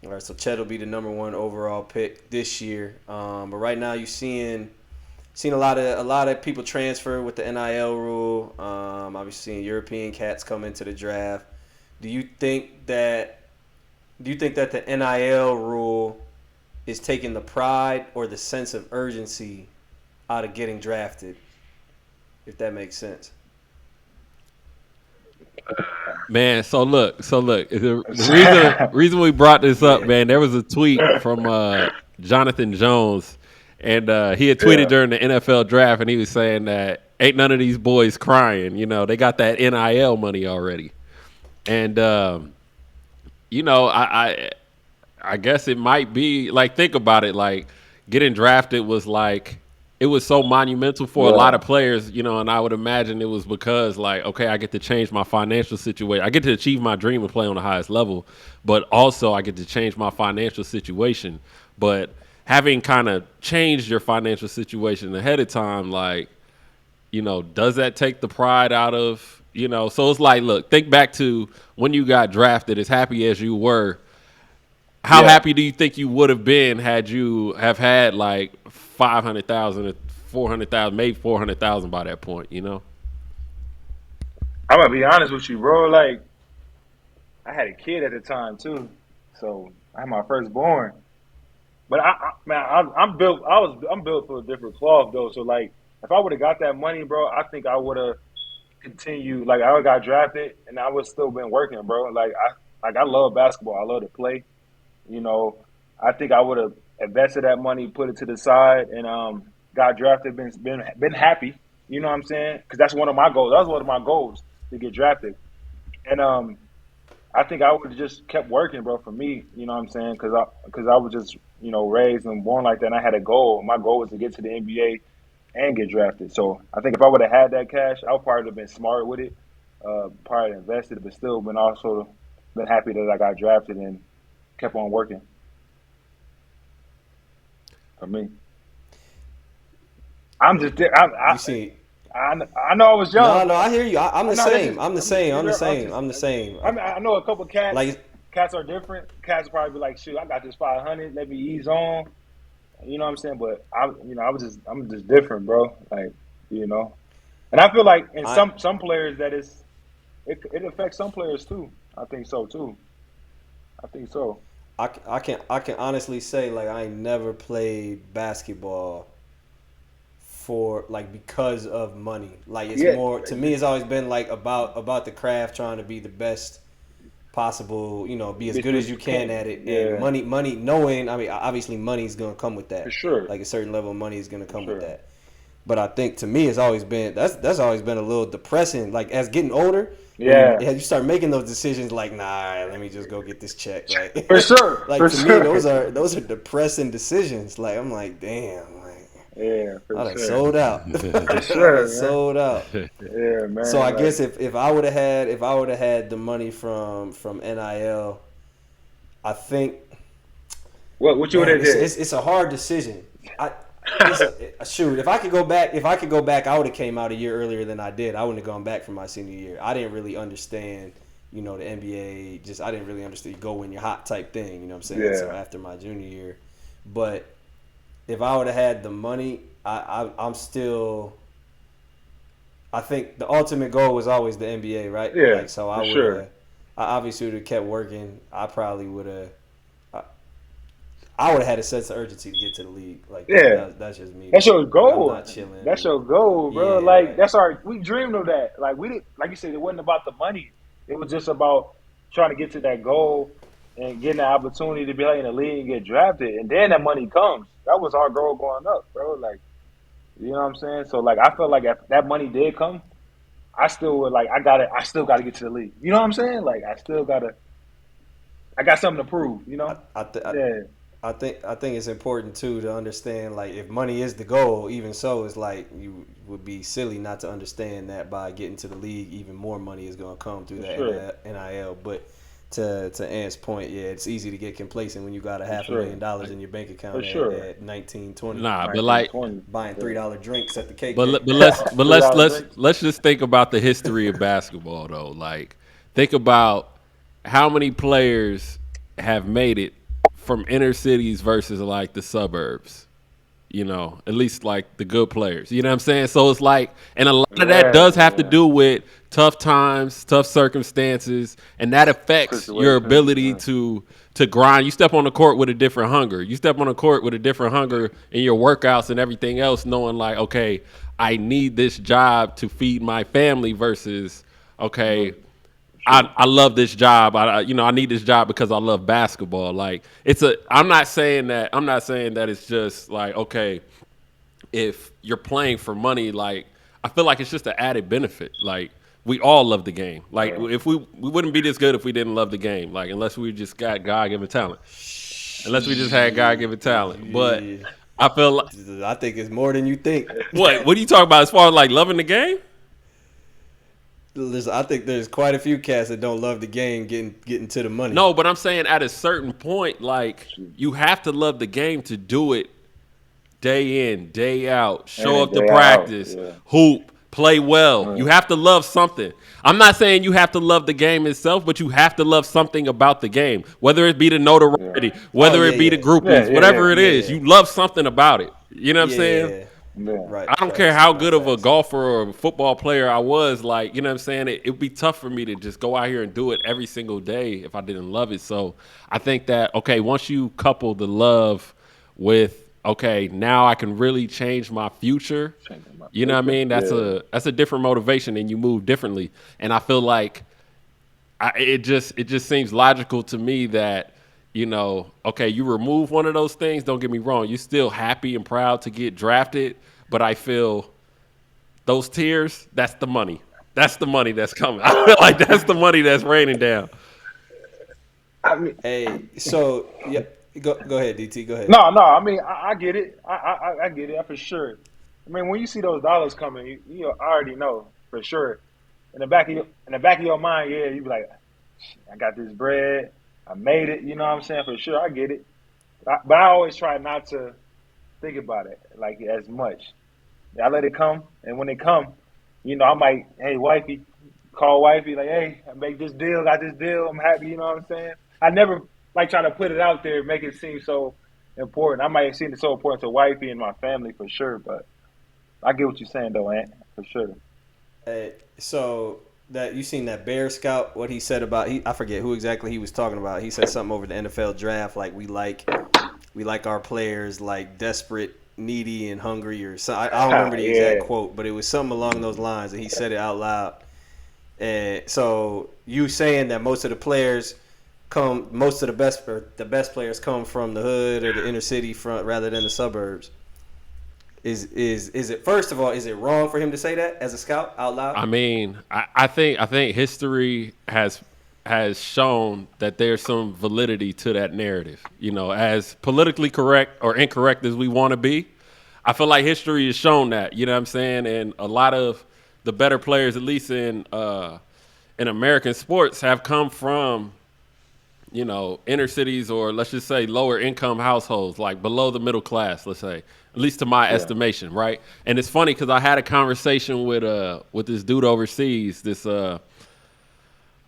S1: All right, so Chet will be the number 1 overall pick this year. But right now, you're seeing a lot of people transfer with the NIL rule. Obviously, seeing European cats come into the draft. Do you think that the NIL rule is taking the pride or the sense of urgency out of getting drafted? If that makes sense.
S3: Man, so look. The reason we brought this up, man, there was a tweet from Jonathan Jones, and he had tweeted during the NFL draft, and he was saying that ain't none of these boys crying. They got that NIL money already, and I guess it might be like, think about it, like getting drafted was like. It was so monumental for a lot of players, and I would imagine it was because, like, okay, I get to change my financial situation. I get to achieve my dream and play on the highest level, but also I get to change my financial situation. But having kind of changed your financial situation ahead of time, like, does that take the pride out of, So it's like, look, think back to when you got drafted, as happy as you were. How happy do you think you would have been had you have had like 500,000 or 400,000, maybe 400,000 by that point?
S2: I'm gonna be honest with you, bro. Like, I had a kid at the time too, so I had my firstborn. But I'm built. I'm built for a different cloth though. So like, if I would have got that money, bro, I think I would have continued. Like, I would got drafted, and I would still been working, bro. Like I love basketball. I love to play. I think I would have invested that money, put it to the side, and got drafted. Been happy. You know what I'm saying? Because that's one of my goals. That was one of my goals, to get drafted. And I think I would have just kept working, bro. For me, you know what I'm saying? Because I was just raised and born like that. And I had a goal. My goal was to get to the NBA and get drafted. So I think if I would have had that cash, I would probably have been smart with it. Probably invested, but still been happy that I got drafted and kept on working. For me, I'm just. I know I was young.
S1: No, I hear you. I'm the same. I'm the same.
S2: I mean, I know a couple of cats.
S1: Like,
S2: cats are different. Cats will probably be like, "Shoot, I got this 500. Let me ease on." You know what I'm saying? But I'm just different, bro. Like, and I feel like in some players that it affects some players too. I think so too.
S1: I can honestly say, like, I ain't never played basketball for, like, because of money. Like, it's more, to me, it's always been like about the craft, trying to be the best possible, be as good as you can at it. And money, knowing, I mean, obviously money's gonna come with that.
S2: For sure.
S1: Like, a certain level of money is gonna come with that. But I think, to me, it's always been that's always been a little depressing. Like, as getting older, you start making those decisions. Like, nah, let me just go get this check. Right?
S2: For sure.
S1: Like,
S2: for
S1: to
S2: sure.
S1: me, those are depressing decisions. Like, I'm like, damn. Like,
S2: for sure.
S1: Sold out.
S2: For sure.
S1: Sold out.
S2: Yeah, man.
S1: So I guess if I would have had the money from NIL, I think.
S2: What you would have did?
S1: It's a hard decision. Shoot, if I could go back, I would have came out a year earlier than I did. I wouldn't have gone back for my senior year. I didn't really understand, the NBA. I didn't really understand go when you're hot type thing. You know what I'm saying?
S2: Yeah.
S1: So after my junior year, but if I would have had the money, I'm still. I think the ultimate goal was always the NBA, right?
S2: Yeah,
S1: So I would have. I obviously would have kept working. I probably would have. I would have had a sense of urgency to get to the league. That's just me.
S2: That's your goal.
S1: I'm not chilling.
S2: That's your goal, bro.
S1: Yeah.
S2: That's we dreamed of that. We didn't, like you said, it wasn't about the money. It was just about trying to get to that goal and getting the opportunity to be in the league and get drafted, and then that money comes. That was our goal going up, bro. You know what I'm saying? So I felt like if that money did come, I still would I still gotta get to the league. You know what I'm saying? I got something to prove,
S1: I think it's important too to understand if money is the goal, even so, it's you would be silly not to understand that by getting to the league, even more money is going to come through that NIL. But to Ant's point, it's easy to get complacent when you got $500,000 in your bank account at 19, 20.
S3: Nah, but
S1: buying $3 drinks at the cake.
S3: But let's just think about the history of basketball though. Think about how many players have made it from inner cities versus the suburbs, at least the good players, you know what I'm saying? So it's and a lot of that does have to do with tough times, tough circumstances, and that affects your ability to grind. You step on the court with a different hunger. You step on the court with a different hunger in your workouts and everything else, knowing okay, I need this job to feed my family versus, okay, I love this job. I need this job because I love basketball. I'm not saying that it's just okay, if you're playing for money, I feel like it's just an added benefit. We all love the game. If we wouldn't be this good if we didn't love the game. Unless we just got God-given talent. Unless we just had God-given talent. But I feel
S1: I think it's more than you think.
S3: What are you talking about as far as loving the game?
S1: I think there's quite a few cats that don't love the game getting to the money.
S3: No, but I'm saying at a certain point, you have to love the game to do it day in, day out, show up to practice, hoop, play well. You have to love something. I'm not saying you have to love the game itself, but you have to love something about the game, whether it be the notoriety, whether it be the groupings, whatever it is. You love something about it. You know what I'm saying?
S2: Yeah.
S1: Right.
S3: I don't care how good of a golfer or a football player I was, you know what I'm saying? It would be tough for me to just go out here and do it every single day if I didn't love it. So I think that, once you couple the love with, now I can really change my future, you know what I mean? That's a different motivation and you move differently. And I feel it just seems logical to me that, you remove one of those things, don't get me wrong, you're still happy and proud to get drafted, but I feel those tears, that's the money. That's the money that's coming. I feel like that's the money that's raining down.
S1: Hey, so, yeah, go ahead, DT, go ahead.
S2: No, I mean, I get it. I get it for sure. I mean, when you see those dollars coming, you already know for sure. In the back of your mind, you be like, I got this bread. I made it, you know what I'm saying? For sure, I get it. But I always try not to think about it as much. I let it come, and when it come, I might, hey, wifey, call wifey, hey, I make this deal, got this deal, I'm happy, you know what I'm saying? I never try to put it out there, make it seem so important. I might have seen it so important to wifey and my family for sure, but I get what you're saying though, Ant, for sure.
S1: So that you seen that Bear Scout, what he said about I forget who exactly he was talking about. He said something over the NFL draft we like our players desperate, needy, and hungry, or so. I don't remember the exact quote, but it was something along those lines, and he said it out loud. And so you saying that most of the best players come from the hood or the inner city front rather than the suburbs. Is it, first of all, is it wrong for him to say that as a scout out loud?
S3: I mean, I think history has shown that there's some validity to that narrative. As politically correct or incorrect as we want to be, I feel like history has shown that. You know what I'm saying? And a lot of the better players, at least in American sports, have come from inner cities, or let's just say lower income households, below the middle class, let's say. at least to my estimation, right? And it's funny because I had a conversation with this dude overseas. This I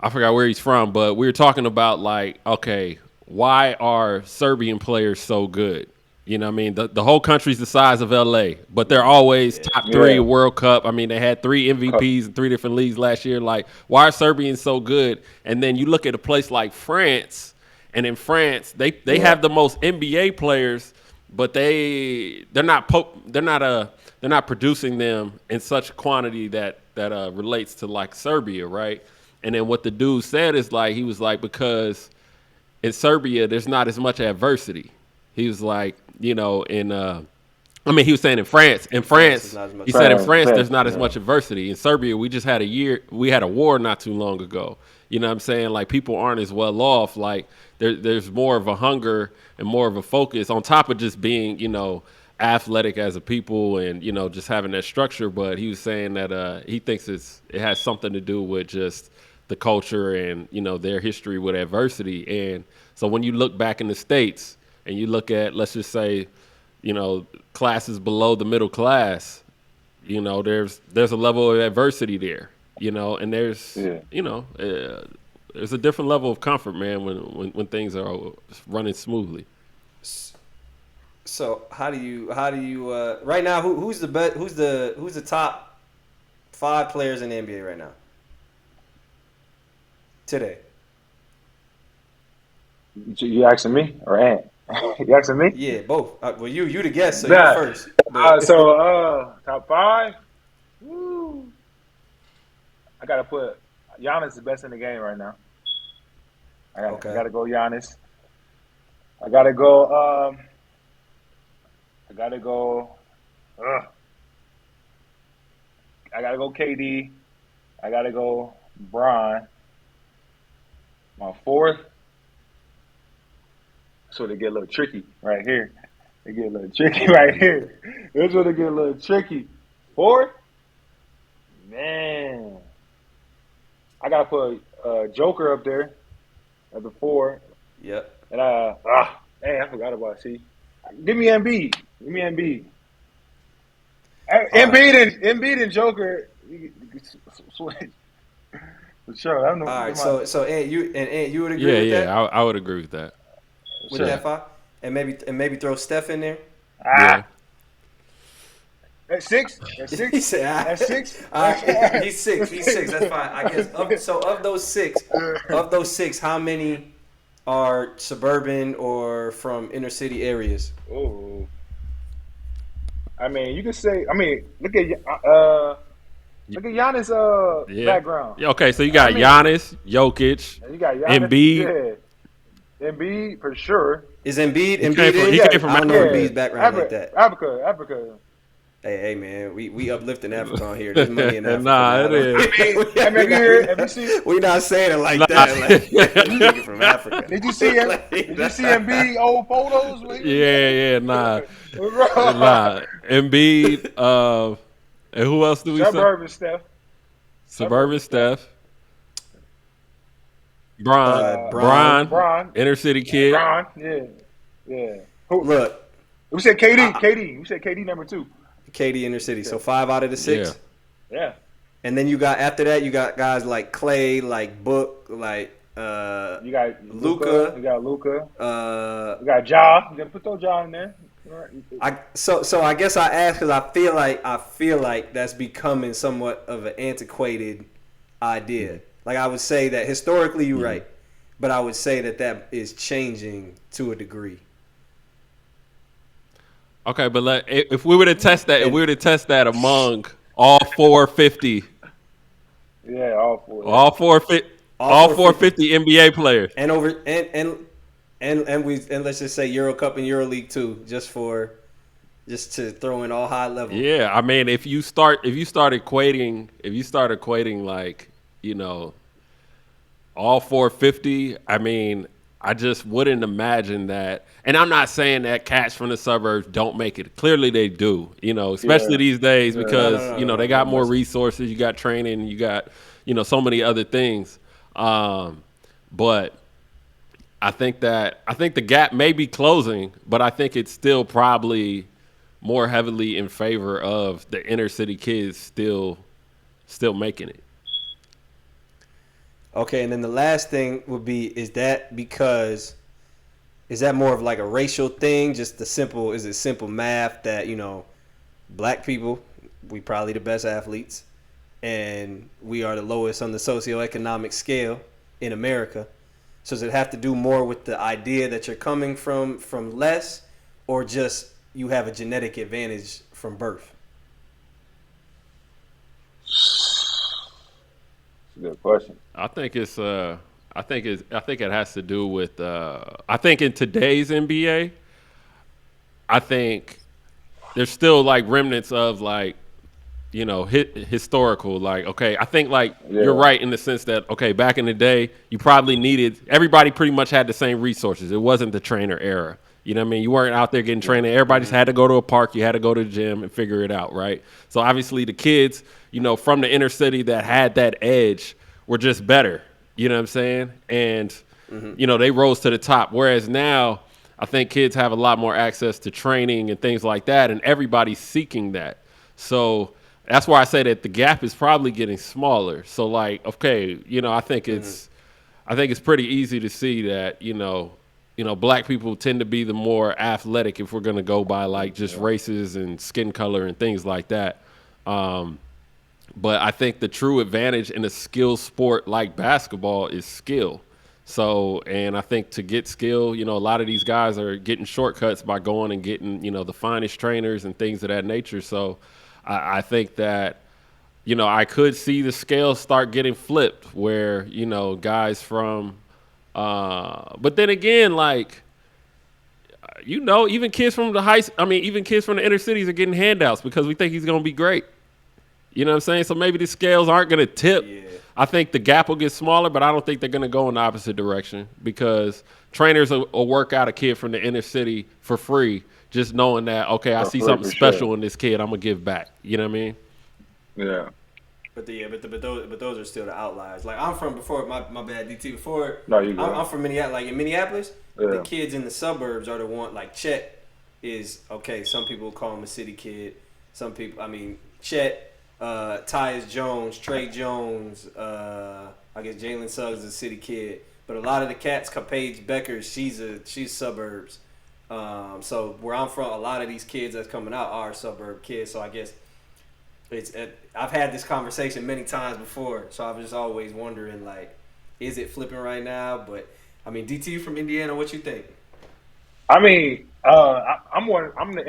S3: forgot where he's from, but we were talking about like, okay, why are Serbian players so good? You know what I mean? The whole country's the size of LA, but they're always top three World Cup. I mean, they had 3 MVPs in 3 different leagues last year. Like, why are Serbians so good? And then you look at a place like France, and in France, they have the most NBA players, but they're not producing them in such quantity that relates to like Serbia, right? And then what the dude said is like, he was like, because in Serbia, there's not as much adversity. He was like, you know, he was saying in France, he said in France, there's not as much adversity. In Serbia, we had a war not too long ago. You know what I'm saying? Like, people aren't as well off. Like, there's more of a hunger and more of a focus on top of just being, you know, athletic as a people and, you know, just having that structure. But he was saying that he thinks it has something to do with just the culture and, you know, their history with adversity. And so when you look back in the States and you look at, let's just say, you know, classes below the middle class, you know, there's a level of adversity there, you know, and there's, you know, there's a different level of comfort, man, when things are running smoothly.
S1: So how do you right now, who's the top 5 players in the NBA right now? Today.
S2: You asking me or Ant? You asking me?
S1: Yeah, both. Well, you the guest, so you first.
S2: Top 5. Woo. I gotta put Giannis the best in the game right now. I gotta go Giannis. I gotta go. I gotta go KD. I gotta go Bron. My 4th. So they get a little tricky right here. They get a little tricky right here. This where they get a little tricky. 4th, man. I gotta put Joker up there at the 4.
S1: Yep.
S2: And I forgot about it. See. Give me Embiid. Embiid and Joker. Switch. For sure. I don't know.
S1: All right. So Ant, you would agree with that?
S3: Yeah, I would agree with that.
S1: With that 5, and maybe throw Steph in there.
S3: Yeah.
S2: At 6.
S1: He said,
S2: at 6.
S1: He's 6. That's fine. I guess. Of those six, how many are suburban or from inner city areas?
S2: Oh. I mean, you could say. I mean, look at Giannis' background.
S3: Yeah, okay, so you got Giannis, Jokic,
S2: you got Giannis,
S3: Embiid.
S2: Yeah. Embiid for sure.
S1: Is Embiid?
S3: He came from
S1: I don't know Embiid's background like that.
S2: Africa.
S1: Hey, man, we uplifting Africa on here. There's money in Africa.
S3: Nah, it is.
S2: I mean, have you seen?
S1: We're not saying it like that. Like, from Africa.
S2: Did you see Embiid old photos?
S3: Nah. Embiid. And who else do we say? Suburban Steph. Bron. Inner city kid.
S2: Bron, yeah.
S1: Look.
S2: We said KD. We said KD number 2.
S1: KD inner city. So 5 out of the 6.
S2: Yeah.
S1: And then after that you got guys like Clay, like Book, like
S2: you got
S1: Luka.
S2: You got Luka. You got Ja. You got to put Ja in there.
S1: So I guess I asked because I feel like that's becoming somewhat of an antiquated idea. Like, I would say that historically you're right, but I would say that is changing to a degree.
S3: Okay, but if we were to test that, among all 450, all 450 NBA players,
S1: and let's just say Euro Cup and Euroleague too, just to throw in all high level.
S3: Yeah, I mean, if you start equating like, you know, all 450, I mean, I just wouldn't imagine that. And I'm not saying that cats from the suburbs don't make it. Clearly they do, you know, especially these days because, they got more resources. You got training. You got, so many other things. But I think the gap may be closing, but I think it's still probably more heavily in favor of the inner city kids still making it.
S1: Okay, and then the last thing would be, is that more of like a racial thing? Is it simple math that, black people, we probably the best athletes, and we are the lowest on the socioeconomic scale in America. So does it have to do more with the idea that you're coming from less, or just you have a genetic advantage from birth?
S2: Good question.
S3: I think it has to do with I think in today's NBA, I think there's still like remnants of like, historical, like, okay, I think like you're right in the sense that, okay, back in the day, you probably everybody pretty much had the same resources. It wasn't the trainer era. You know what I mean? You weren't out there getting trained. Everybody just had to go to a park. You had to go to the gym and figure it out, right? So obviously the kids, from the inner city that had that edge were just better. You know what I'm saying? And, they rose to the top. Whereas now I think kids have a lot more access to training and things like that, and everybody's seeking that. So that's why I say that the gap is probably getting smaller. So like, okay, I think it's pretty easy to see that, black people tend to be the more athletic if we're going to go by like just races and skin color and things like that. But I think the true advantage in a skill sport like basketball is skill. So, and I think to get skill, a lot of these guys are getting shortcuts by going and getting, the finest trainers and things of that nature. So I think that, I could see the scale start getting flipped where, guys from, but then again, like, even kids from even kids from the inner cities are getting handouts because we think he's going to be great. You know what I'm saying? So maybe the scales aren't going to tip. Yeah. I think the gap will get smaller, but I don't think they're going to go in the opposite direction because trainers will work out a kid from the inner city for free, just knowing that, okay, I see something special in this kid, I'm going to give back. You know what I mean?
S2: Yeah.
S1: But those are still the outliers. Like I'm from my bad DT before.
S2: No, you go.
S1: I'm from Minneapolis. Like in Minneapolis, the kids in the suburbs are the one. Like Chet is okay. Some people call him a city kid. Some people, Chet. Tyus Jones, Trey Jones, I guess Jalen Suggs is a city kid, but a lot of the cats, Paige Becker, she's suburbs. So where I'm from, a lot of these kids that's coming out are suburb kids. So I guess I've had this conversation many times before. So I'm just always wondering, like, is it flipping right now? But DT from Indiana, what you think?
S2: I'm the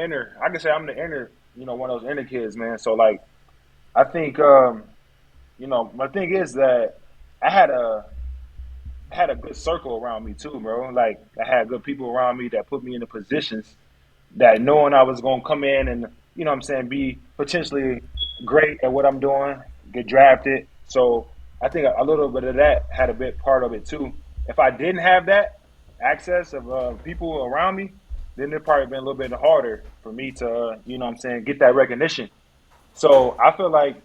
S2: inner. I can say I'm the inner. One of those inner kids, man. So like. I think, my thing is that I had a good circle around me too, bro. Like I had good people around me that put me in the positions that knowing I was going to come in and, be potentially great at what I'm doing, get drafted. So I think a little bit of that had a bit part of it too. If I didn't have that access of people around me, then it'd probably been a little bit harder for me to, get that recognition. So I feel like,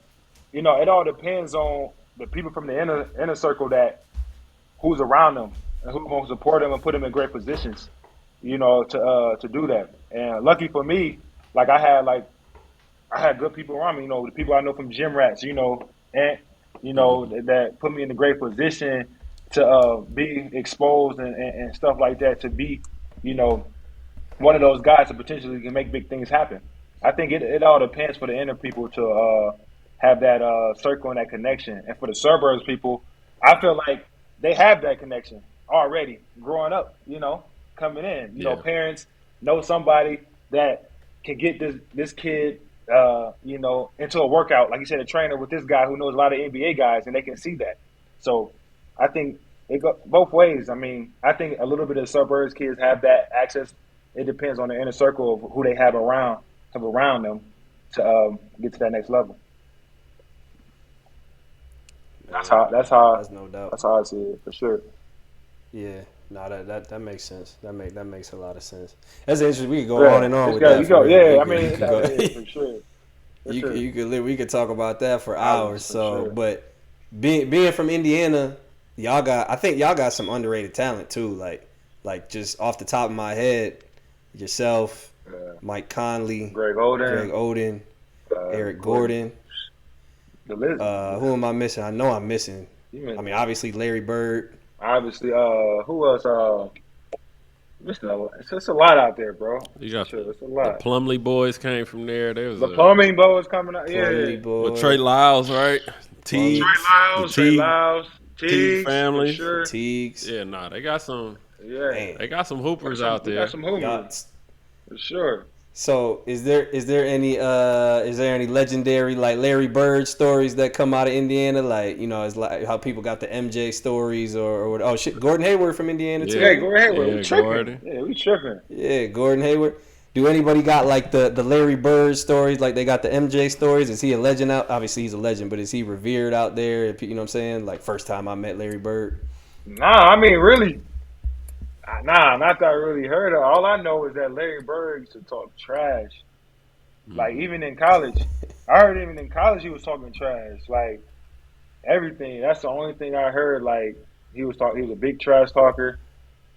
S2: it all depends on the people from the inner circle that who's around them and who's going to support them and put them in great positions, to do that. And lucky for me, like I had good people around me, the people I know from gym rats, and that put me in a great position to be exposed and stuff like that, to be, one of those guys that potentially can make big things happen. I think it all depends for the inner people to have that circle and that connection. And for the suburbs people, I feel like they have that connection already growing up, coming in. Parents know somebody that can get this kid, into a workout. Like you said, a trainer with this guy who knows a lot of NBA guys, and they can see that. So I think it goes both ways. I think a little bit of the suburbs kids have that access. It depends on the inner circle of who they have around them to get to that next level. That's no doubt. That's how I see it for sure.
S1: Yeah, no, that makes sense. That makes a lot of sense. That's interesting. We could go on and on with that.
S2: For sure.
S1: We could talk about that for hours. Sure. But being from Indiana, I think y'all got some underrated talent too. Like just off the top of my head, yourself. Mike Conley,
S2: Greg
S1: Oden, Eric Gordon. Who am I missing? I know I'm missing. I mean, obviously Larry Bird.
S2: Obviously, who else? It's a lot out there, bro.
S3: You got
S2: it's a lot.
S3: The Plumlee boys came from there. There was
S2: the Plumbing boys coming out.
S1: Plumlee boys.
S3: With Trey Lyles, right?
S2: Trey Lyles,
S3: Teague family,
S2: sure.
S1: Teagues.
S3: Yeah, they got some.
S2: Yeah,
S3: they got some hoopers out there.
S2: Got some hoopers for sure.
S1: So is there any legendary like Larry Bird stories that come out of Indiana? Like, you know, it's like how people got the MJ stories or Gordon Hayward from Indiana too.
S2: Yeah, Gordon Hayward.
S3: Yeah,
S2: we tripping. Yeah, we tripping.
S1: Yeah, Gordon Hayward. Do anybody got like the Larry Bird stories? Like they got the MJ stories? Is he a legend out? Obviously he's a legend, but is he revered out there? You know what I'm saying? Like first time I met Larry Bird.
S2: Nah, I mean really. Nah, not that I really heard of. All I know is that Larry Bird used to talk trash. Like, even in college. I heard even in college he was talking trash. Like, everything. That's the only thing I heard. Like, he was a big trash talker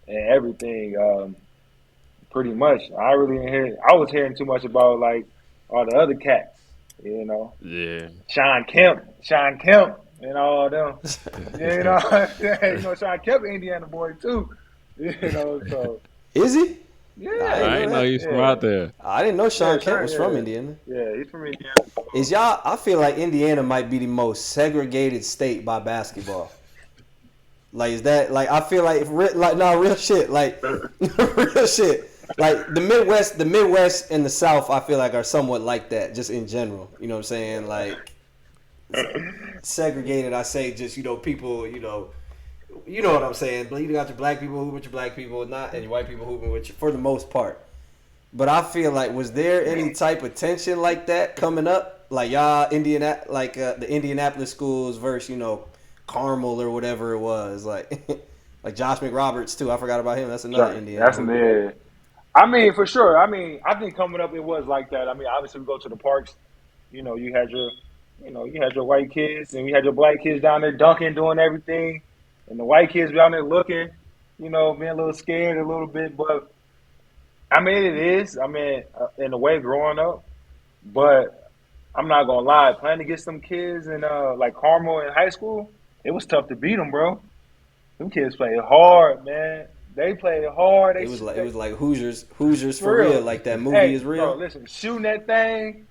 S2: and everything. Pretty much. I really didn't hear. I was hearing too much about, like, all the other cats, you know.
S3: Yeah.
S2: Sean Kemp, and all them. You know, Sean Kemp, Indiana boy, too. You know, so.
S1: Is he?
S2: Yeah.
S3: I didn't know he's from out there.
S1: I didn't know Sean Kemp was from Indiana.
S2: Yeah, he's from Indiana.
S1: I feel like Indiana might be the most segregated state by basketball. Like, is that, like, I feel like, real shit. Like, real shit. Like, the Midwest and the South, I feel like are somewhat like that, just in general. You know what I'm saying? Like, segregated, I say just, you know, people, you know what I'm saying. But you got your black people hooping with your black people, and your white people hooping with you, for the most part. But I feel like, was there any type of tension like that coming up? Like y'all, the Indianapolis schools versus, you know, Carmel or whatever it was. Like Josh McRoberts too. I forgot about him. That's another Indiana.
S2: That's yeah. I mean, for sure. I mean, I think coming up it was like that. I mean, obviously we go to the parks. You know, you had your white kids and you had your black kids down there dunking, doing everything. And the white kids down there looking, you know, being a little scared a little bit. But, I mean, it is. I mean, in a way, growing up. But I'm not going to lie. Playing against them kids in, like, Carmel in high school, it was tough to beat them, bro. Them kids played hard, man. They played hard.
S1: It was like Hoosiers for real. Like that movie is real.
S2: Bro, listen, shooting that thing,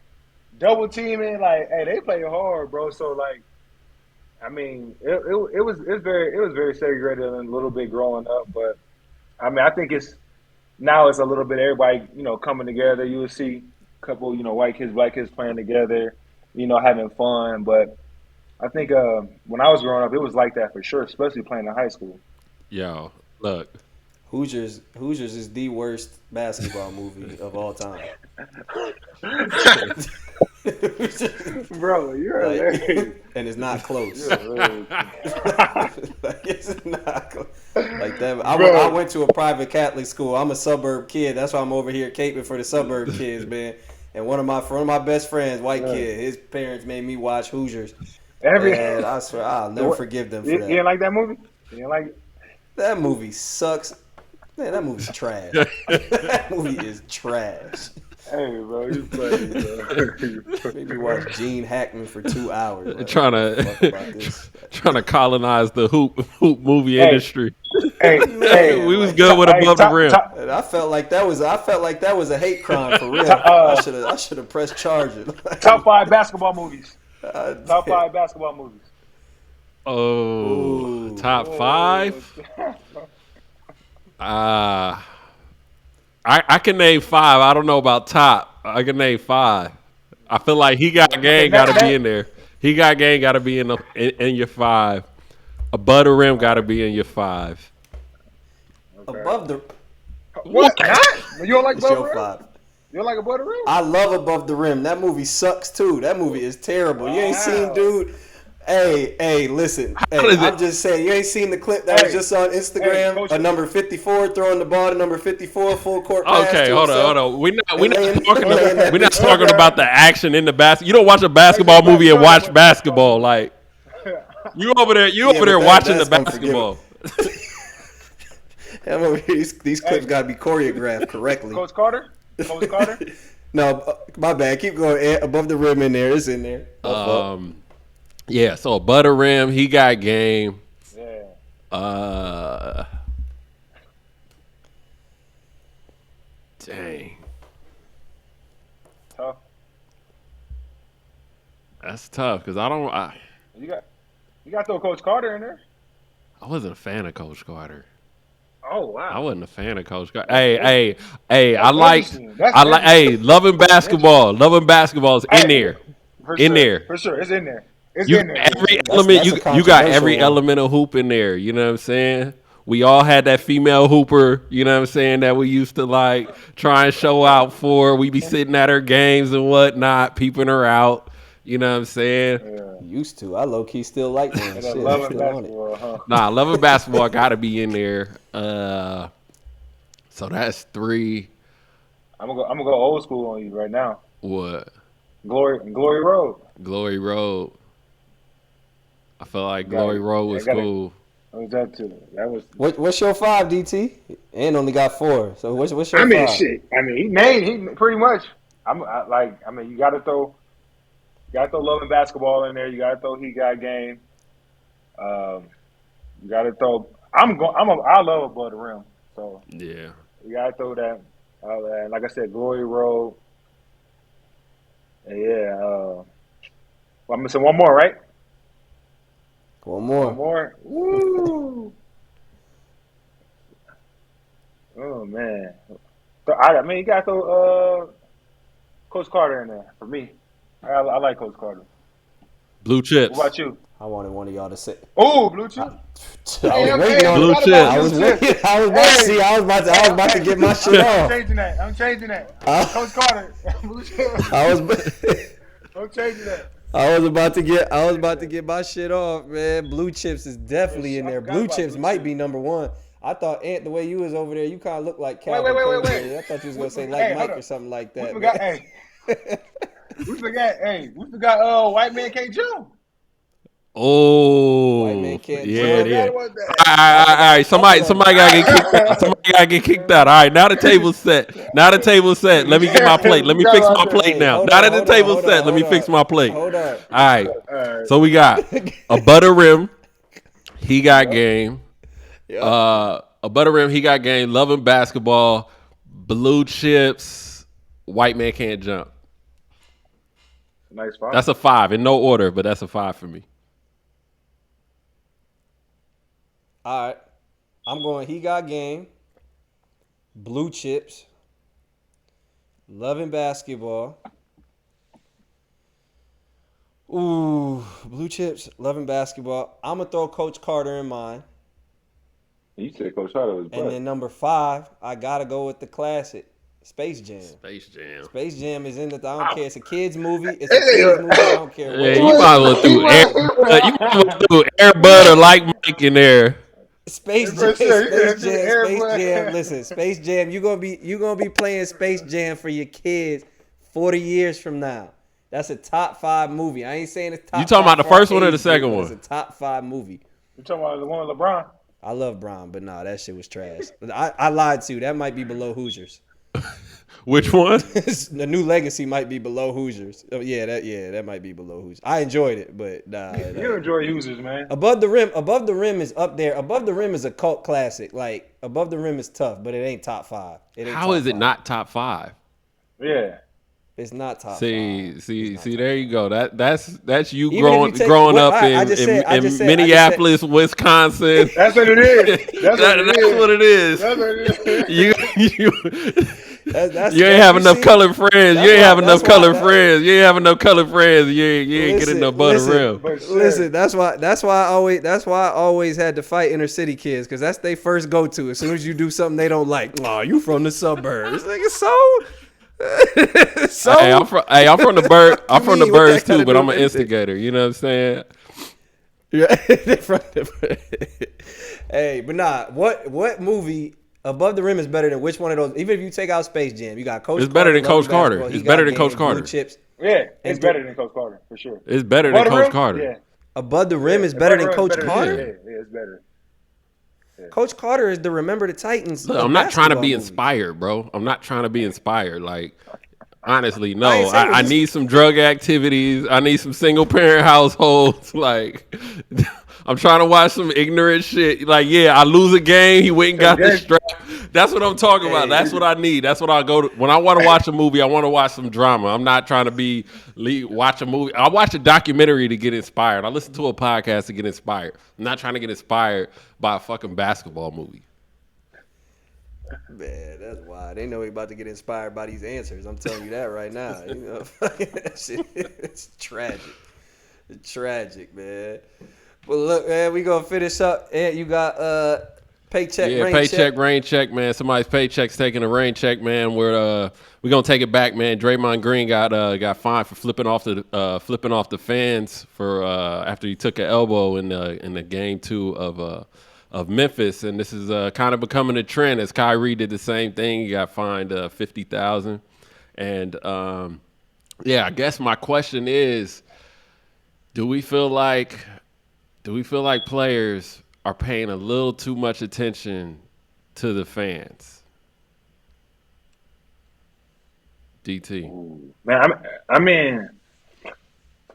S2: double teaming, like, hey, they played hard, bro. So, like, I mean, it was very segregated a little bit growing up, but I mean, I think it's a little bit everybody, you know, coming together. You will see a couple, you know, white kids, black kids playing together, you know, having fun. But I think when I was growing up, it was like that for sure, especially playing in high school.
S3: Yo, look,
S1: Hoosiers is the worst basketball movie of all time.
S2: Bro, you're hilarious.
S1: And it's not close. Like, it's not close. Like that. I went to a private Catholic school. I'm a suburb kid. That's why I'm over here caping for the suburb kids, man. And one of my best friends, white kid, his parents made me watch Hoosiers. And I swear I'll never forgive them for that.
S2: You didn't like that movie? You didn't like it?
S1: That movie sucks. Man, that movie's trash. That movie is trash.
S2: Hey, bro, you funny, bro.
S1: Maybe watch Gene Hackman for 2 hours. Like,
S3: trying to colonize the hoop movie industry.
S2: Hey,
S3: we was good with above the rim.
S1: I felt like that was a hate crime for real. I should have pressed charges.
S2: Top 5 basketball movies. Top 5 basketball movies.
S3: Oh, top 5. I can name 5. I don't know about top. I can name 5. I feel like He Got Game got to be in there. He Got Game got to be in your 5. Above the Rim got to be in your 5.
S2: Okay.
S1: Above the
S2: what? Not? You don't like Above the Rim?
S1: 5.
S2: You don't like Above the Rim?
S1: I love Above the Rim. That movie sucks too. That movie is terrible. Wow. You ain't seen, dude. Hey, listen. I'm just saying, you ain't seen the clip that was just on Instagram. A number 54 throwing the ball to number 54 full court pass.
S3: Okay, hold on. We're not talking about the action in the basket. You don't watch a basketball movie and watch basketball. Like you over there watching the basketball.
S1: These clips got to be choreographed correctly.
S2: Coach Carter? Coach Carter?
S1: No, my bad. Keep going. Above the rim in there. It's in there.
S3: Yeah. So above the rim, he got game.
S2: Yeah.
S3: Dang.
S2: Tough.
S3: That's tough because I don't.
S2: You got to throw Coach Carter in there.
S3: I wasn't a fan of Coach Carter.
S2: Oh wow.
S3: I wasn't a fan of Coach Carter. Hey. I like. Hey, loving basketball. Loving basketball is in there. In there.
S2: For sure, it's in there. It's
S3: You
S2: in there.
S3: every element. You got every element of hoop in there. You know what I'm saying? We all had that female hooper, you know what I'm saying, that we used to like try and show out for. We be sitting at her games and whatnot, peeping her out. You know what I'm saying?
S2: Yeah.
S1: Used to. I low key still like one. Shit,
S2: Loving
S1: still on it.
S2: basketball, huh?
S3: Nah, loving basketball got to be in there. So that's 3.
S2: I'm gonna go old school on you right now.
S3: What?
S2: Glory Road.
S3: Glory Road. I feel like Glory Road was cool.
S2: What was that too? That was.
S1: What's your 5, DT? And only got 4. So what's your 5?
S2: Shit. He pretty much. You gotta throw loving basketball in there. You gotta throw he got game. You gotta throw. I love above the rim. So
S3: yeah,
S2: you gotta throw that. And like I said, Glory Road. And well, I'm missing one more, right?
S1: One more.
S2: Woo! Oh man. You gotta throw Coach Carter in there for me. I like Coach Carter.
S3: Blue Chips.
S2: What about you?
S1: I wanted one of y'all to say.
S2: Oh, Blue Chips.
S1: I was waiting on
S3: Blue Chips.
S1: I was about to get my shit off.
S2: I'm changing that. Coach Carter. Blue Chips. I'm changing that.
S1: I was about to get my shit off, man. Blue Chips is definitely in there. Blue Chips might be number 1. I thought, Ant, the way you was over there, you kind of looked like Calvin.
S2: Wait.
S1: I thought you was gonna say like Mike or something like that.
S2: We forgot. White man can't jump.
S3: Oh,
S1: White man can't
S3: yeah,
S1: jump.
S3: yeah. All right. Somebody gotta get kicked out. Somebody gotta get kicked out. All right, now the table's set. Let me get my plate. Let me fix my plate now. Now that the table's set, let me fix my plate.
S1: Hold on.
S3: All right. So we got a butter rim. He got game. A butter rim. He got game. Loving basketball. Blue Chips. White man can't jump.
S2: Nice 5.
S3: That's a 5 in no order, but that's a 5 for me.
S1: All right. I'm going he got game. Blue Chips. Loving basketball. Ooh, Blue Chips, loving basketball. I'm going to throw Coach Carter in mine.
S2: You said Coach Carter was
S1: And then number 5, I got to go with the classic. Space Jam.
S3: Space
S1: Jam is in the. I don't care. It's a kids movie. It's a kids movie. I don't care.
S3: Yeah, you might as well do Air Bud or like Mike in there.
S1: Space Jam. Listen, Space Jam. You gonna be playing Space Jam for your kids 40 years from now. That's a top 5 movie. I ain't saying it's top.
S3: You talking about the first one or the
S1: age,
S3: second one?
S1: It's a top 5 movie.
S2: You talking about the one with LeBron?
S1: I love Bron, but nah, that shit was trash. I lied to you. That might be below Hoosiers.
S3: Which one?
S1: The New Legacy might be below Hoosiers. Oh, that might be below Hoosiers. I enjoyed it, but nah.
S2: You enjoy Hoosiers, man.
S1: Above the Rim is up there. Above the Rim is a cult classic. Like Above the Rim is tough, but it ain't top 5.
S3: How is it not top 5?
S2: Yeah.
S1: It's not top 5.
S3: See, there you go. That's you
S1: Even
S3: growing up in Minneapolis, Wisconsin.
S2: That's what it is. That's
S3: what it is.
S2: That's what it is.
S3: You ain't have enough colored friends. You ain't have enough colored friends. You ain't have enough colored friends. You ain't getting enough butter rim.
S1: Listen, that's why I always had to fight inner city kids, because that's their first go to. As soon as you do something they don't like, oh, you from the suburbs. Like, so
S3: Hey, I'm from the bird. I'm from the birds too, but I'm an instigator. You know what I'm saying?
S1: Yeah. Hey, but nah. What movie Above the Rim is better than which one of those? Even if you take out Space Jam, you got Coach.
S3: It's better than Coach Carter. It's better than Coach Carter.
S1: Chips.
S2: Yeah, it's better than Coach Carter for sure.
S3: It's better than Coach Carter.
S2: Yeah.
S1: Above the Rim is better than Coach Carter.
S2: Yeah, it's better.
S1: Coach Carter is the Remember the Titans.
S3: Look, I'm not trying to be inspired, bro. I'm not trying to be inspired. Like, honestly, no. I need some drug activities. I need some single parent households. Like, I'm trying to watch some ignorant shit. Like, yeah, I lose a game. He went and got the strap. That's what I'm talking about. That's what I need. That's what I go to. When I want to watch a movie, I want to watch some drama. I'm not trying to watch a movie. I watch a documentary to get inspired. I listen to a podcast to get inspired. I'm not trying to get inspired by a fucking basketball movie.
S1: Man, that's why they know he about to get inspired by these answers. I'm telling you that right now. You know, that shit, it's tragic. It's tragic, man. But look, man, we gonna finish up. And you got paycheck,
S3: rain check, man. Somebody's paycheck's taking a rain check, man. We're gonna take it back, man. Draymond Green got fined for flipping off the fans for after he took an elbow in the game 2 of Memphis, and this is kind of becoming a trend as Kyrie did the same thing. He got fined $50,000, and I guess my question is, do we feel like players are paying a little too much attention to the fans? DT.
S2: Ooh, man, I mean,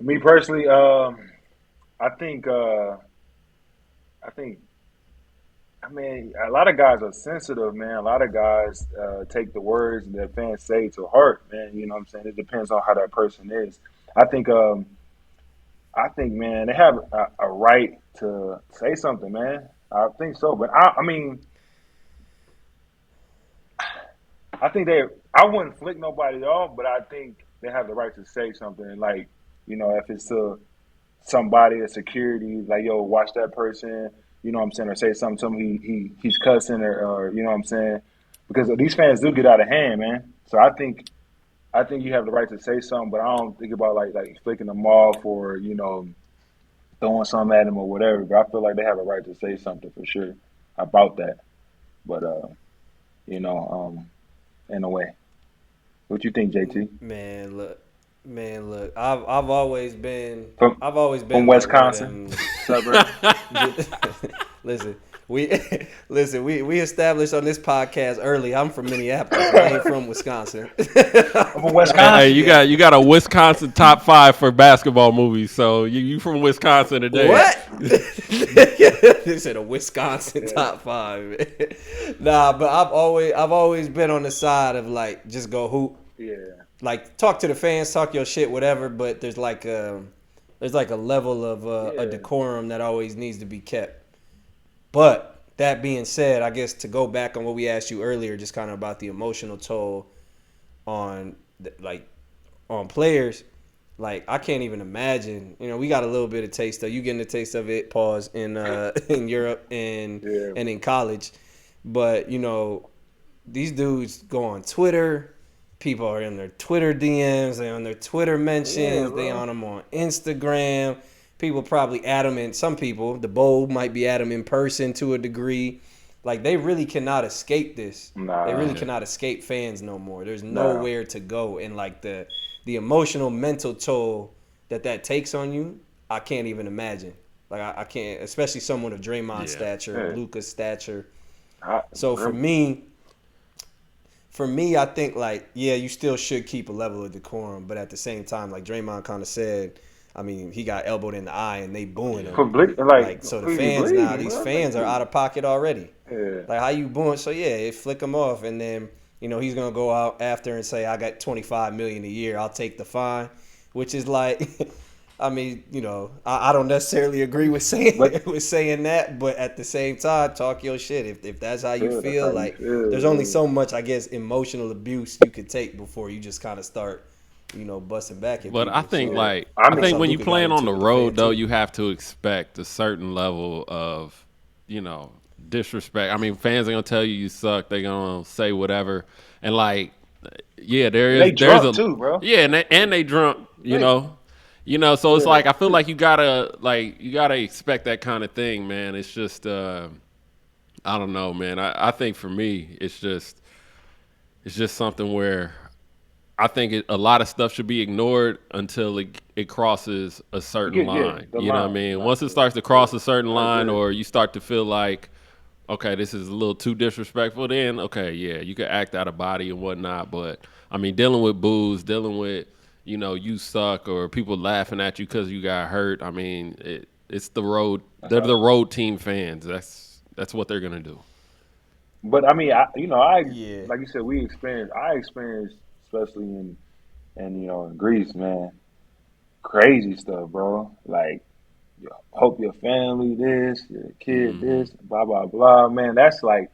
S2: me personally, I think, I mean, a lot of guys are sensitive, man. A lot of guys take the words that fans say to heart, man. You know what I'm saying? It depends on how that person is. I think, man, they have a right to say something, man. I think so. But, I mean, I think I wouldn't flick nobody off, but I think they have the right to say something. Like, you know, if it's to somebody, a security, like, yo, watch that person. You know what I'm saying, or say something to him, he's cussing, or you know what I'm saying, because these fans do get out of hand, man. So I think you have the right to say something, but I don't think about like flicking them off or, you know, throwing something at them or whatever. But I feel like they have a right to say something for sure about that. But you know, in a way, what you think, JT?
S1: Man, look. I've always been
S2: from Wisconsin. Suburbs.
S1: Listen, we established on this podcast early. I'm from Minneapolis. I ain't from Wisconsin.
S2: I'm from Wisconsin.
S3: Hey, you got a Wisconsin top 5 for basketball movies. So you from Wisconsin today?
S1: What? They said a Wisconsin top 5. Man. Nah, but I've always been on the side of like just go hoop.
S2: Yeah.
S1: Like talk to the fans, talk your shit, whatever. But there's like a level of a decorum that always needs to be kept. But that being said, I guess to go back on what we asked you earlier, just kind of about the emotional toll on players. Like I can't even imagine. You know, we got a little bit of taste of you getting a taste of it. Pause in Europe and in college, but you know, these dudes go on Twitter. People are in their Twitter DMs. They on their Twitter mentions. They on them on Instagram. People probably at them, and some people, the bold might be at them in person to a degree. Like, they really cannot escape this. They really cannot escape fans no more. There's nowhere to go. And, like, the emotional, mental toll that takes on you, I can't even imagine. Like, I can't, especially someone of Draymond's stature, Luka's stature. So, for me, I think, like, yeah, you still should keep a level of decorum. But at the same time, like Draymond kind of said, I mean, he got elbowed in the eye and they booing him. So the fans now, these fans are out of pocket already. Yeah. Like, how you booing? So, yeah, it flick him off. And then, you know, he's going to go out after and say, I got $25 million a year. I'll take the fine, which is like, I mean, you know, I don't necessarily agree with saying that. But at the same time, talk your shit. If that's how you feel, like, there's only so much, I guess, emotional abuse you could take before you just kind of start, you know, busting back at
S3: But
S1: people.
S3: I think,
S1: so,
S3: like, I think when you playing on the road, though, you have to expect a certain level of, you know, disrespect. I mean, fans are going to tell you suck. They're going to say whatever. And, like, yeah, there's
S2: drunk too, bro.
S3: Yeah, and they drunk, you know. You know, so it's like, I feel like you gotta expect that kind of thing, man. It's just, I don't know, man. I think for me, it's just something where I think a lot of stuff should be ignored until it crosses a certain line. You know what I mean? Once it starts to cross a certain line, or you start to feel like okay, this is a little too disrespectful, then okay, yeah, you can act out of body and whatnot. But I mean, dealing with booze, dealing with you suck or people laughing at you because you got hurt. I mean, it's the road. They're the road team fans. That's what they're gonna do.
S2: But I mean,
S1: Yeah.
S2: like you said, I experienced, especially in Greece, man, crazy stuff, bro. Like, hope your family this, your kid
S3: Hmm.
S2: this, blah blah blah. Man, that's like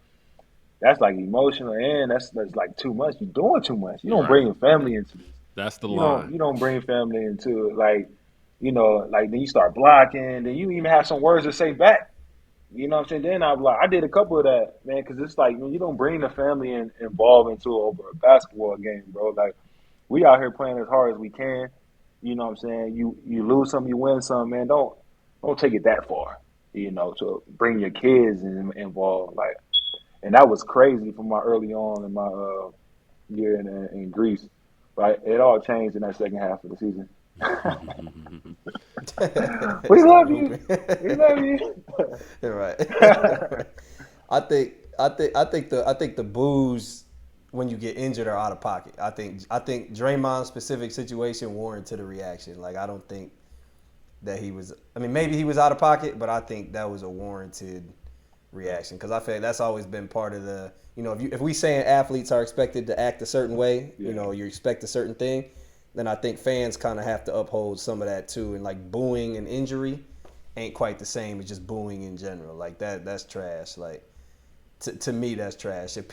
S2: emotional, and that's like too much. You're doing too much. You don't
S3: Right.
S2: bring your family into this.
S3: That's the
S2: You don't
S3: line.
S2: you don't bring family into it. Like then you start blocking. Then you even have some words to say back. You know what I'm saying? Then I did a couple of that, man, because it's like you don't bring the family involved into it over a basketball game, bro. Like we out here playing as hard as we can. You know what I'm saying? You lose some, you win some, man. Don't take it that far. To bring your kids involved, like, and that was crazy from my early on in my year in Greece. But it all changed in that second half of the season. We love
S1: Started
S2: you.
S1: hooping.
S2: We love you.
S1: Right. I think the booze when you get injured are out of pocket. I think Draymond's specific situation warranted a reaction. Like I don't think that he was. I mean, maybe he was out of pocket, but I think that was a warranted reaction because I feel like that's always been part of the. If we saying athletes are expected to act a certain way,
S2: Yeah.
S1: you expect a certain thing, then I think fans kind of have to uphold some of that too. And like booing an injury ain't quite the same as just booing in general. Like that's trash. Like to me, that's trash. If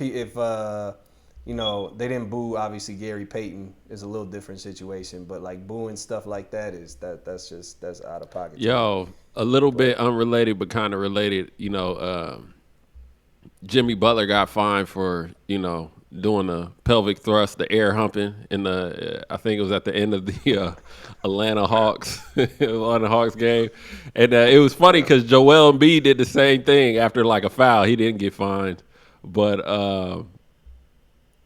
S1: they didn't boo obviously Gary Payton is a little different situation, but like booing stuff like that that's out of pocket to me.
S3: Yo, a little
S1: But
S3: bit unrelated but kind of related. Jimmy Butler got fined for doing the pelvic thrust, the air humping in the I think it was at the end of the Atlanta Hawks Atlanta Hawks game, and it was funny because Joel Embiid did the same thing after like a foul. He didn't get fined, but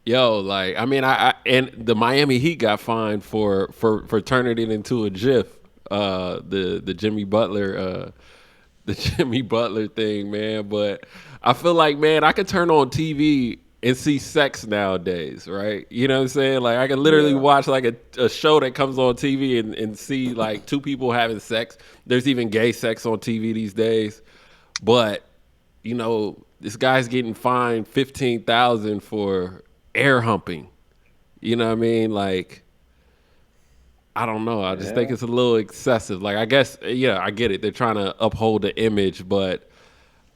S3: yo, like I mean, I and the Miami Heat got fined for turning it into a GIF. The Jimmy Butler the Jimmy Butler thing, man. But I feel like, man, I could turn on TV and see sex nowadays, right? You know what I'm saying? Like I can literally
S2: Yeah.
S3: watch like a show that comes on TV and see like two people having sex. There's even gay sex on TV these days. But, this guy's getting fined 15,000 for air humping. You know what I mean? Like I don't know. I just think
S2: Yeah.
S3: it's a little excessive. Like I guess yeah, I get it. They're trying to uphold the image, but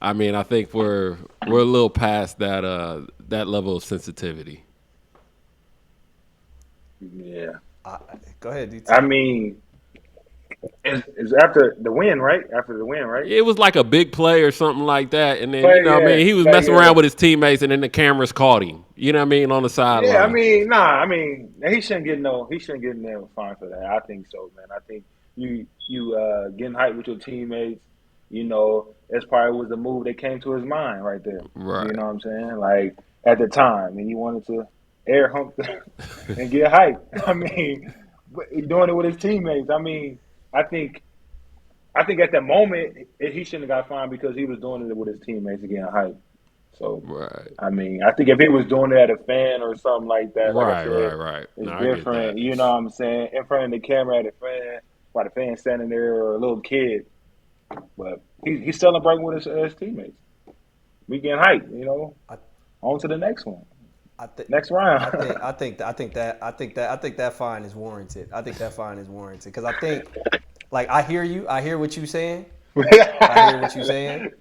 S3: I mean, I think we're a little past that level of sensitivity.
S2: Yeah.
S1: I, go ahead,
S2: I
S1: DT.
S2: mean, it's after the win, right? After the win, right?
S3: It was like a big play or something like that, and then
S2: Play,
S3: what I
S2: yeah.
S3: mean, he was
S2: Play,
S3: messing
S2: yeah.
S3: around with his teammates, and then the cameras caught him. You know what I mean, on the
S2: Yeah, I
S3: sideline.
S2: mean, nah, I mean, he shouldn't get no fine for that. I think so, man. I think you getting hyped with your teammates, that's probably was the move that came to his mind right there. You
S3: Right.
S2: know what I'm saying? Like at the time, and he wanted to air hump and get hyped. I mean, but doing it with his teammates. I mean, I think I think at that moment he shouldn't have got fined because he was doing it with his teammates and getting hyped. So,
S3: Right.
S2: I mean, I think if he was doing it at a fan or something like that, like I
S3: Right.
S2: said,
S3: Right. Right. No,
S2: it's
S3: I get that.
S2: different. You know what I'm saying? In front of the camera at a fan, while the fan standing there or a little kid. But he's celebrating with his teammates. We getting hyped.
S1: I,
S2: On to the next one,
S1: I think.
S2: next round.
S1: I think that fine is warranted. I think that fine is warranted because I think, like, I hear what you're saying. I hear what you're saying,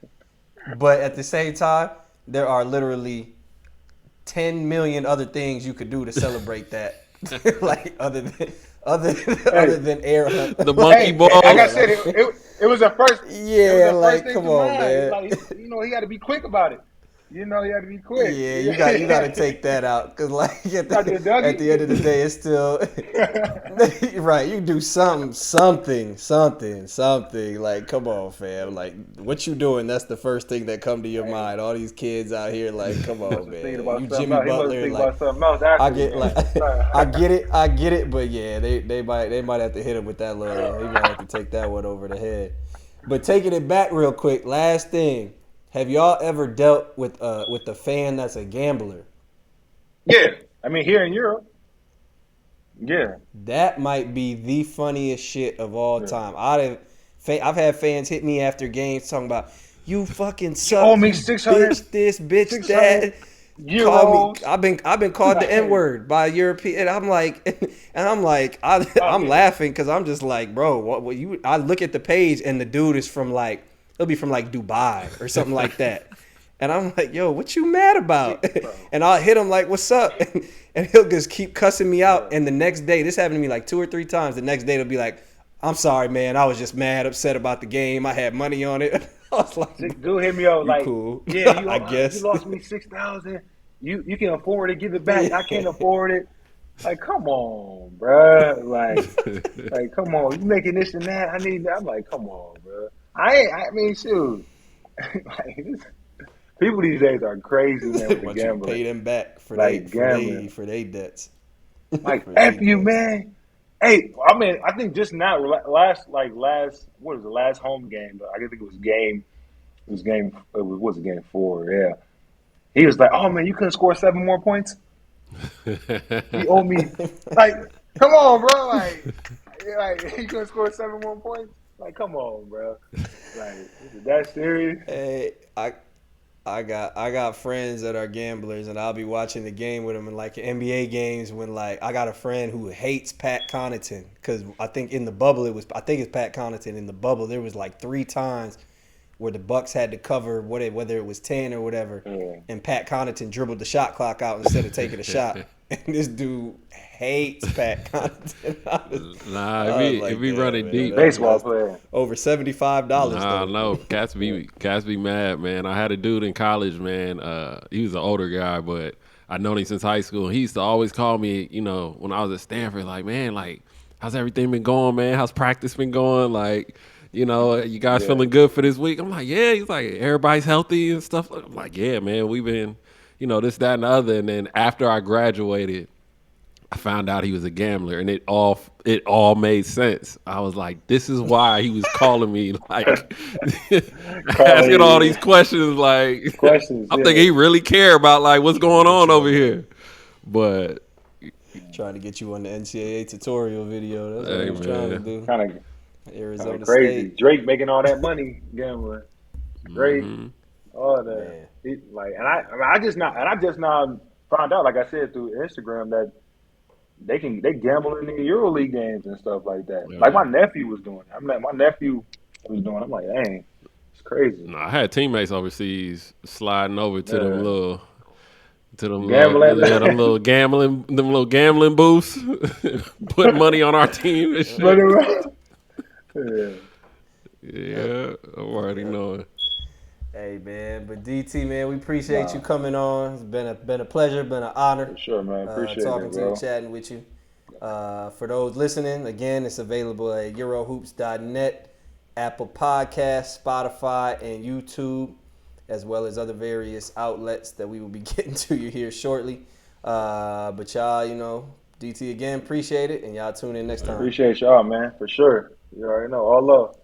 S1: but at the same time, there are literally 10 million other things you could do to celebrate that, like other
S2: Hey,
S1: other than air hunt.
S3: The monkey
S2: hey,
S1: like,
S2: like I
S3: balls.
S2: said, it was a first. It was
S1: yeah,
S2: the first
S1: like
S2: thing
S1: come
S2: to
S1: on,
S2: mind.
S1: man.
S2: Like he got to be quick about it. He had to be quick.
S1: Yeah, you got to take that out because like
S2: Not the
S1: at the end of the
S2: Dougie.
S1: day, it's still right. You do something. Like, come on, fam. Like, what you doing? That's the first thing that come to your
S2: Hey,
S1: mind. All these kids out here, like, come
S2: he must
S1: on,
S2: have thinking
S1: man. You
S2: about something
S1: Jimmy
S2: else. He must have
S1: Butler,
S2: thinking
S1: like,
S2: about something else
S1: I
S2: after the
S1: get like,
S2: game.
S1: I get it, but yeah, they might have to hit him with that little. He might have to take that one over the head. But taking it back real quick, last thing. Have y'all ever dealt with a fan that's a gambler?
S2: Yeah, I mean here in Europe. Yeah,
S1: That might be the funniest shit of all
S2: yeah.
S1: time. I've had fans hit me after games talking about you fucking
S2: You owe
S1: suck,
S2: me
S1: you
S2: 600,
S1: bitch this, bitch
S2: 600
S1: that. Call me.
S2: euros.
S1: I've been called the N
S2: Like,
S1: word by European, and I'm like,
S2: oh
S1: I'm
S2: yeah,
S1: laughing because I'm just like, bro, what you? I look at the page and the dude is from like, he'll be from like Dubai or something like that. And I'm like, yo, what you mad about?
S2: bro.
S1: And I'll hit him like, what's up? And he'll just keep cussing me out.
S2: Yeah.
S1: And the next day, this happened to me like 2 or 3 times. The next day, they'll be like, I'm sorry, man. I was just mad, upset about the game. I had money on it. I was like,
S2: Dude hit me up
S1: you
S2: like,
S1: cool.
S2: yeah,
S1: I
S2: you
S1: guess.
S2: lost me 6,000. You can afford to give it back. I can't
S1: Yeah.
S2: afford it. Like, come on, bruh. Like, come on. You making this and that. I need that. I'm like, come on, bro. I mean, shoot. Like, people these days are crazy, man, with the
S1: Want you to
S2: gambling.
S1: pay them back
S2: Like gambling.
S1: for they debts.
S2: Like,
S1: For they
S2: F you,
S1: debts.
S2: man. Hey, I mean, I think just now, what was the last home game? I think it was game 4, yeah. He was like, oh, man, you couldn't score 7 more points? You owe me, like, come on, bro. Like you couldn't score 7 more points? Like, come on, bro. Like, is it that serious?
S1: Hey, I got friends that are gamblers, and I'll be watching the game with them in like NBA games when like I got a friend who hates Pat Connaughton because I think in the bubble I think it's Pat Connaughton in the bubble there was like 3 times where the Bucks had to cover whether it was 10 or whatever,
S2: Yeah.
S1: and Pat Connaughton dribbled the shot clock out instead of taking a shot. And this dude hates Pat Connaughton.
S3: Nah,
S1: I was
S3: it
S1: like,
S3: be
S1: damn,
S3: running
S1: man,
S3: deep.
S1: that
S2: Baseball
S1: must
S2: player.
S1: over $75
S3: Nah,
S1: though.
S3: no, cats be mad, man. I had a dude in college, man. He was an older guy, but I known him since high school. He used to always call me, when I was at Stanford, like, man, like, how's everything been going, man? How's practice been going? Like, you guys
S2: Yeah.
S3: feeling good for this week? I'm like, yeah. He's like, everybody's healthy and stuff. I'm like, yeah, man, we've been, this, that, and the other. And then after I graduated, I found out he was a gambler, and it all made sense. I was like, this is why he was calling me, like asking all these
S2: Calling
S3: questions. Like,
S2: questions,
S3: I'm thinking
S2: yeah.
S3: he really care about like what's going
S1: Get
S3: on
S1: you
S3: over
S1: on
S3: here. But
S1: trying to get you on the NCAA tutorial video. That's what he
S3: hey,
S1: was trying to
S3: man,
S1: do.
S2: Kind of
S1: Arizona
S2: crazy.
S1: State,
S2: Drake making all that money gambling. Drake,
S3: hmm
S2: all that.
S1: man.
S2: I just now found out, like I said, through Instagram that they gamble in the Euroleague games and stuff like that. Like
S3: yeah.
S2: my nephew was doing it. My nephew was doing it. I'm like, dang, it's crazy.
S3: No, I had teammates overseas sliding over to
S2: Yeah.
S3: them little gambling booths, putting money on our team and
S2: But
S3: shit.
S2: yeah.
S3: Yeah, I'm already knowing.
S1: Hey man, but DT man, we appreciate you
S2: Nah,
S1: coming on. It's been a pleasure, been an honor
S2: for sure, man. Appreciate
S1: talking
S2: that,
S1: to you,
S2: bro.
S1: chatting with you. For those listening, again, it's available at Eurohoops.net, Apple Podcasts, Spotify, and YouTube, as well as other various outlets that we will be getting to you here shortly. But y'all, DT again, appreciate it, and y'all tune in next time.
S2: Appreciate y'all, man. For sure. You already know. All love.